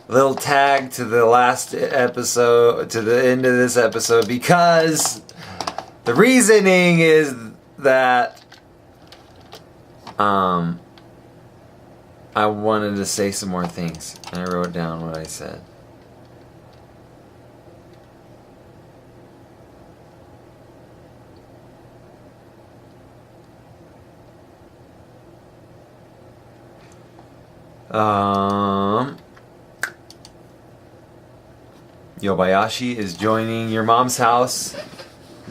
little tag to the last episode, to the end of this episode, because the reasoning is that I wanted to say some more things, and I wrote down what I said. Yobayashi is joining your mom's house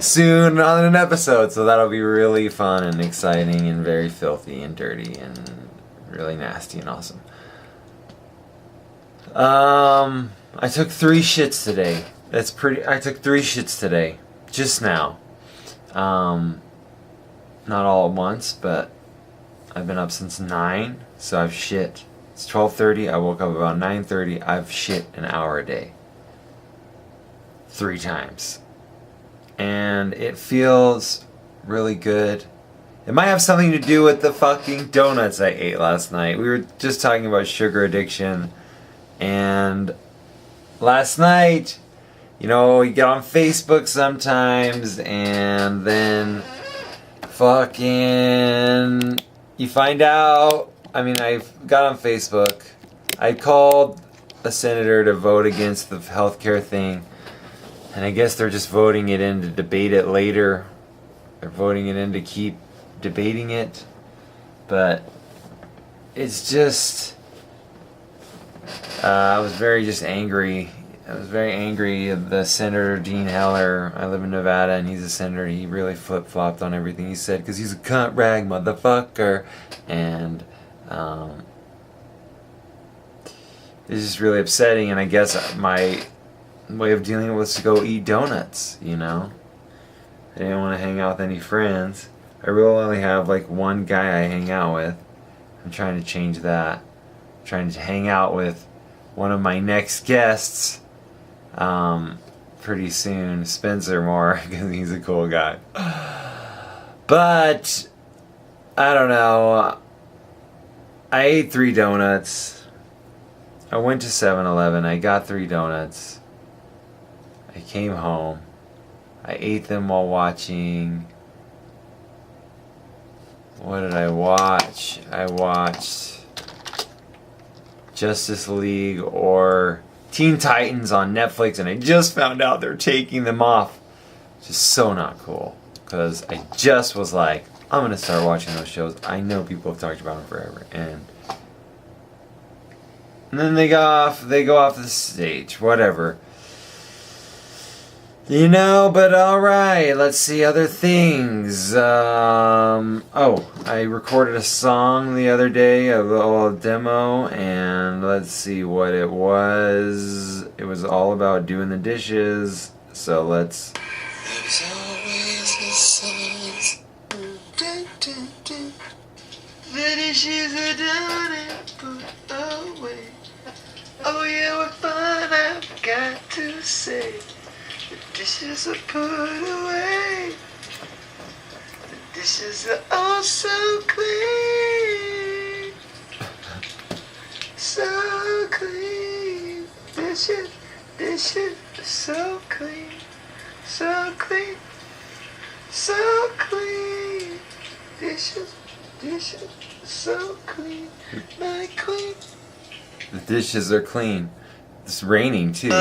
soon on an episode, so that'll be really fun and exciting and very filthy and dirty and really nasty and awesome. I took 3 shits today. That's pretty. I took 3 shits today, just now. Not all at once, but I've been up since 9, so I've shit. It's 12:30. I woke up about 9:30. I've shit an hour a day. 3 times. And it feels really good. It might have something to do with the fucking donuts I ate last night. We were just talking about sugar addiction. And last night, you know, you get on Facebook sometimes and then fucking you find out. I mean, I got on Facebook. I called a senator to vote against the healthcare thing. And I guess they're just voting it in to debate it later. They're voting it in to keep debating it. But it's just... I was very just angry I was very angry. The Senator Dean Heller, I live in Nevada, and he's a senator. He really flip-flopped on everything he said because he's a cunt rag motherfucker. And it's just really upsetting. And I guess my way of dealing with it was to go eat donuts, you know? I didn't want to hang out with any friends. I really only have like one guy I hang out with. I'm trying to change that. I'm trying to hang out with one of my next guests pretty soon, Spencer Moore, because he's a cool guy. But I don't know. I ate 3 donuts. I went to 7-Eleven. I got 3 donuts. I came home. I ate them while watching. What did I watch? I watched Justice League or Teen Titans on Netflix, and I just found out they're taking them off. Just so not cool. Because I just was like, I'm going to start watching those shows. I know people have talked about them forever. And then they go off the stage. Whatever. You know, but alright, let's see other things. I recorded a song the other day, a little demo, and let's see what it was. It was all about doing the dishes, so let's... There's always a signs. The dishes are done and put away. Oh yeah, what fun I've got to say. The dishes are put away. The dishes are all so clean. So clean. Dishes are so clean. So clean. So clean. Dishes are so clean. My queen. The dishes are clean. It's raining, too.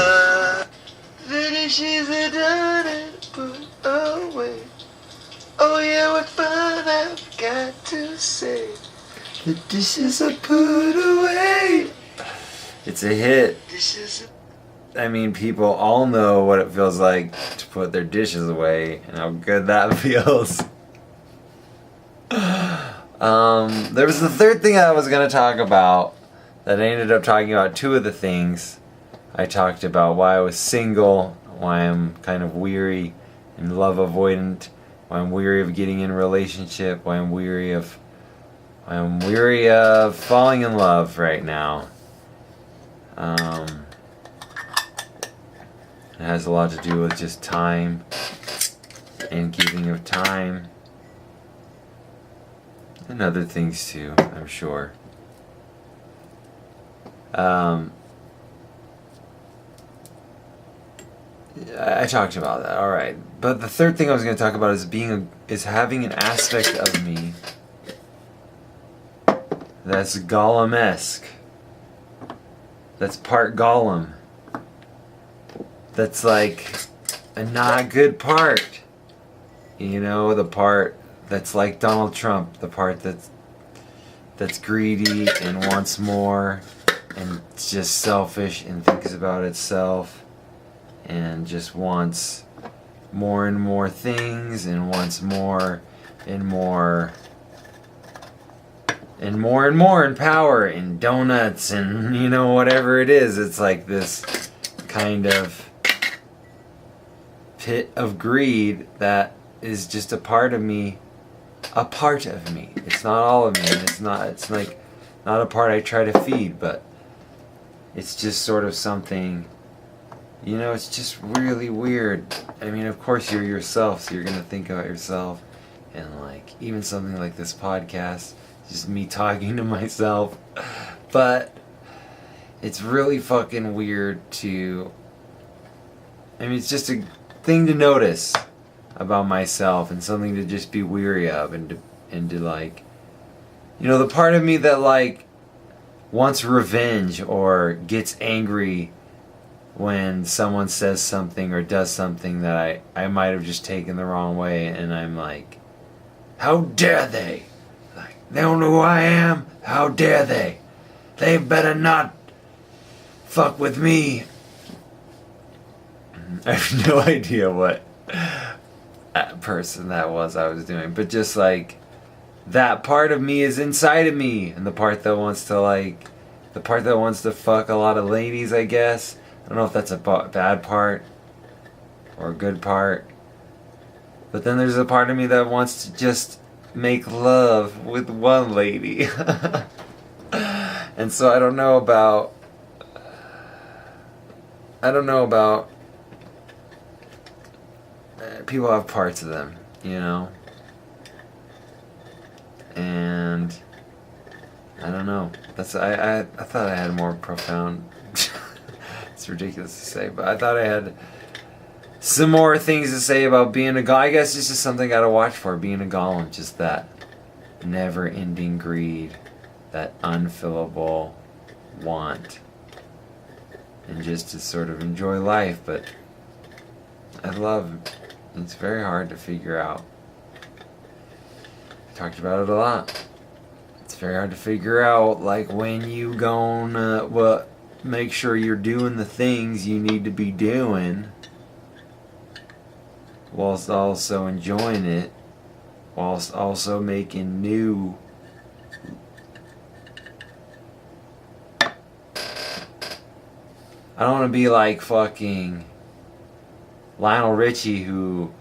The dishes are done and put away. Oh yeah, what fun I've got to say. The dishes are put away. It's a hit. Dishes I mean, people all know what it feels like to put their dishes away and how good that feels. There was the third thing I was going to talk about that I ended up talking about 2 of the things. I talked about why I was single, why I'm kind of weary and love avoidant, why I'm weary of getting in a relationship, why I'm weary of falling in love right now. It has a lot to do with just time and giving of time and other things too, I'm sure. I talked about that, alright. But the third thing I was going to talk about is having an aspect of me that's Gollum-esque. That's part Gollum. That's like a not good part. You know, the part that's like Donald Trump, the part that's greedy and wants more and just selfish and thinks about itself and just wants more and more things and wants more and more and more and more and power and donuts and, you know, whatever it is. It's like this kind of pit of greed that is just a part of me. A part of me. It's not all of me, and it's like not a part I try to feed, but it's just sort of something, you know, it's just really weird. I mean, of course you're yourself, so you're gonna think about yourself, and like even something like this podcast, just me talking to myself, but it's really fucking weird to, I mean, it's just a thing to notice about myself and something to just be weary of and to like, you know, the part of me that like wants revenge or gets angry when someone says something or does something that I might have just taken the wrong way, and I'm like, how dare they? Like, they don't know who I am? How dare they? They better not fuck with me. I have no idea what person that was I was doing, but just like that part of me is inside of me, and the part that wants to fuck a lot of ladies, I guess. I don't know if that's a bad part or a good part, but then there's a part of me that wants to just make love with one lady. And so I don't know about people have parts of them, you know? And I don't know. I thought I had a more profound it's ridiculous to say, but I thought I had some more things to say about being a golem. I guess it's just something I gotta watch for, being a golem. Just that never-ending greed, that unfillable want, and just to sort of enjoy life. But it's very hard to figure out. I talked about it a lot. It's very hard to figure out, like, when you gonna make sure you're doing the things you need to be doing whilst also enjoying it, whilst also making new I don't want to be like fucking Lionel Richie, who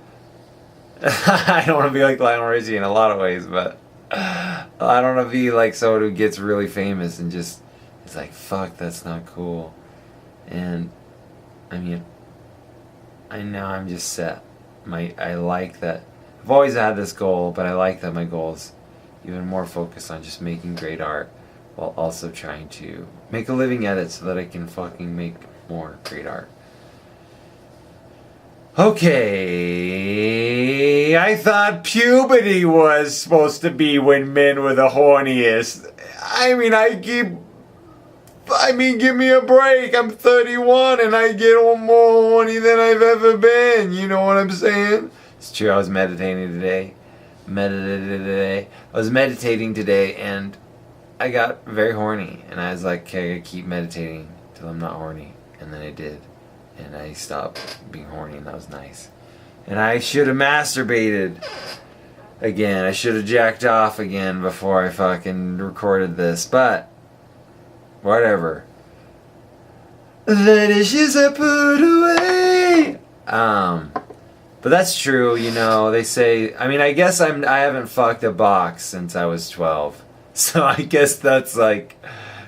I don't want to be like Lionel Richie in a lot of ways, but I don't want to be like someone who gets really famous and just is like, fuck, that's not cool. And I mean, I know I'm just set. I like that. I've always had this goal, but I like that my goal is even more focused on just making great art while also trying to make a living at it so that I can fucking make more great art. Okay, I thought puberty was supposed to be when men were the horniest. Give me a break. I'm 31 and I get more horny than I've ever been. You know what I'm saying? It's true. I was meditating today. I was meditating today and I got very horny. And I was like, okay, I gotta keep meditating till I'm not horny. And then I did. And I stopped being horny, and that was nice. And I should have masturbated again. I should have jacked off again before I fucking recorded this. But whatever. The dishes are put away. But that's true, you know. They say. I mean, I guess I haven't fucked a box since I was 12. So I guess that's like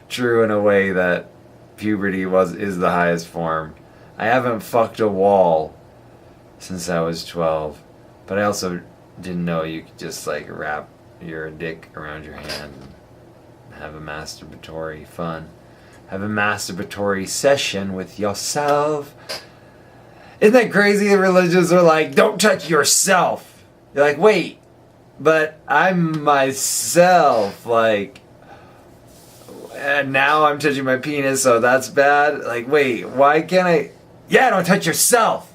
true in a way that puberty is the highest form. I haven't fucked a wall since I was 12, but I also didn't know you could just like wrap your dick around your hand and have a masturbatory fun. Have a masturbatory session with yourself. Isn't that crazy? The religions are like, don't touch yourself. You're like, wait, but I'm myself, like, and now I'm touching my penis, so that's bad. Like, wait, why can't I? Yeah, don't touch yourself.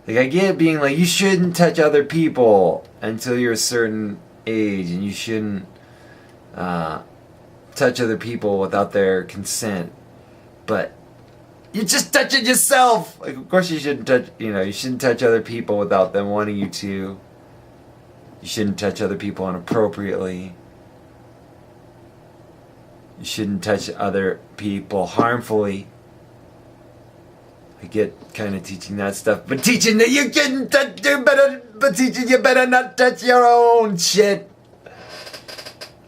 Like, I get being like, you shouldn't touch other people until you're a certain age, and you shouldn't touch other people without their consent. But you're just touching yourself. Like, of course you shouldn't touch. You shouldn't touch other people without them wanting you to. You shouldn't touch other people inappropriately. You shouldn't touch other people harmfully. I get kind of teaching that stuff, but teaching that you shouldn't touch, teaching you better not touch your own shit.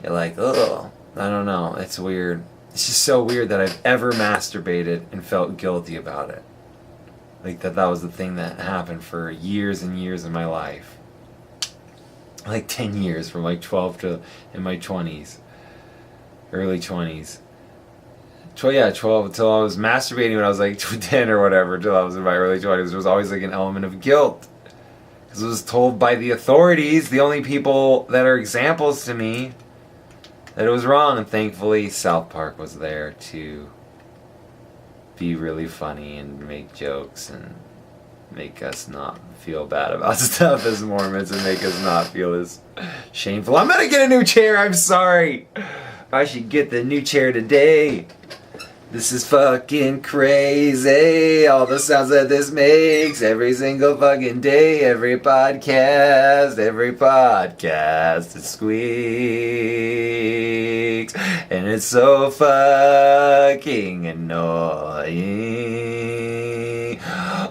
You're like, ugh, I don't know, it's weird. It's just so weird that I've ever masturbated and felt guilty about it. Like that was the thing that happened for years and years in my life. Like 10 years, from like 12 to in my 20s. Early 20s. 12 until I was masturbating when I was like 10 or whatever, until I was in my early 20s. There was always like an element of guilt. Because I was told by the authorities, the only people that are examples to me, that it was wrong. And thankfully, South Park was there to be really funny and make jokes and make us not feel bad about stuff as Mormons and make us not feel as shameful. I'm gonna get a new chair, I'm sorry. I should get the new chair today. This is fucking crazy. All the sounds that this makes every single fucking day, every podcast it squeaks. And it's so fucking annoying.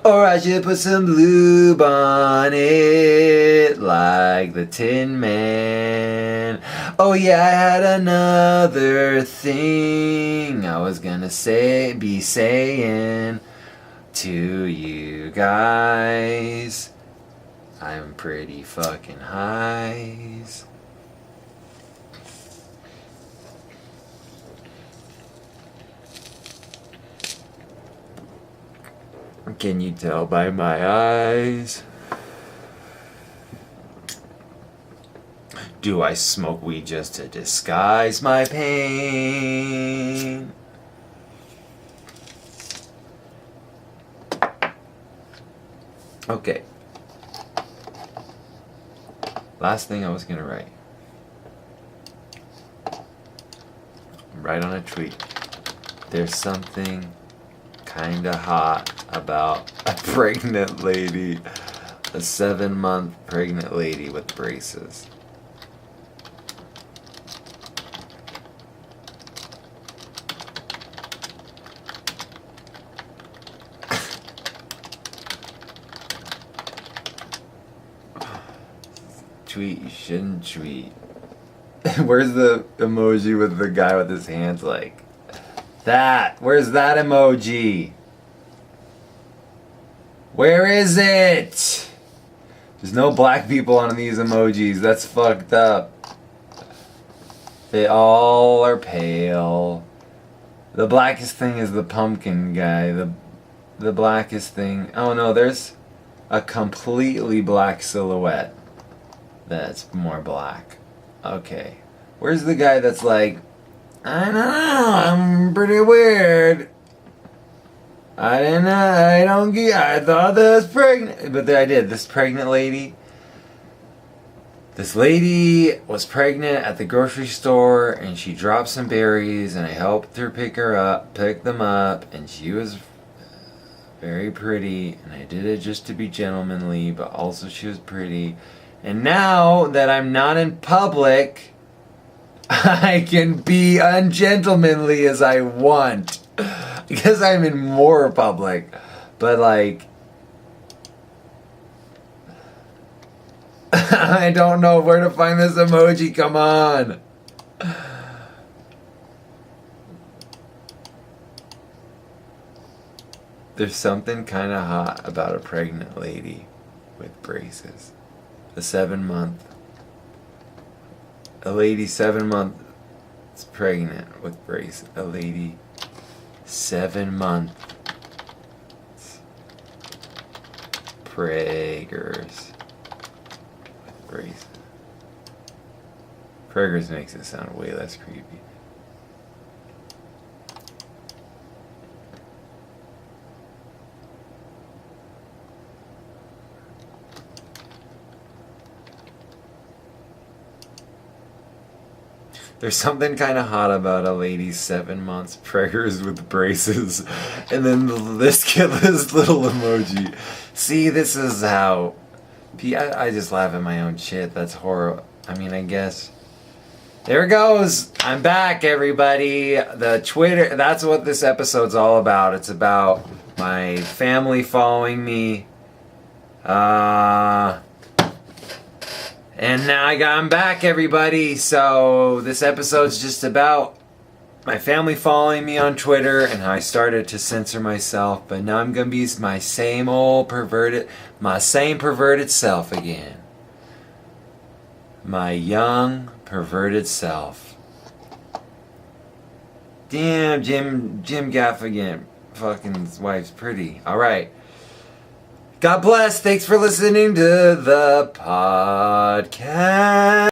Or I should put some lube on it like the Tin Man. Oh yeah, I had another thing I was gonna be saying to you guys. I'm pretty fucking high. Can you tell by my eyes? Do I smoke weed just to disguise my pain? Okay. Last thing I was gonna write. Write on a tweet. There's something kinda hot about a pregnant lady. A 7-month pregnant lady with braces. Tweet, you shouldn't tweet. Where's the emoji with the guy with his hands like that? Where's that emoji? Where is it? There's no black people on these emojis. That's fucked up. They all are pale. The blackest thing is the pumpkin guy. The blackest thing. Oh no, there's a completely black silhouette. That's more black. Okay. Where's the guy that's like, I don't know, I'm pretty weird. I didn't know, I don't get, I thought that was pregnant. But I did. This pregnant lady. This lady was pregnant at the grocery store and she dropped some berries and I helped her pick them up, and she was very pretty and I did it just to be gentlemanly, but also she was pretty. And now that I'm not in public, I can be ungentlemanly as I want. Because I'm in more public. But like, I don't know where to find this emoji, come on. There's something kind of hot about a pregnant lady with braces. A 7-month. A lady 7 months pregnant with braces. A lady 7 months preggers with braces. Preggers makes it sound way less creepy. There's something kind of hot about a lady 7 months preggers with braces, and then this little emoji. See, this is how. I just laugh at my own shit. That's horrible. I mean, I guess. There it goes. I'm back, everybody. The Twitter. That's what this episode's all about. It's about my family following me. And now I'm back, everybody. So this episode's just about my family following me on Twitter and how I started to censor myself. But now I'm gonna be my same perverted self again. My young perverted self. Damn, Jim Gaffigan, fucking his wife's pretty. All right. God bless. Thanks for listening to the podcast.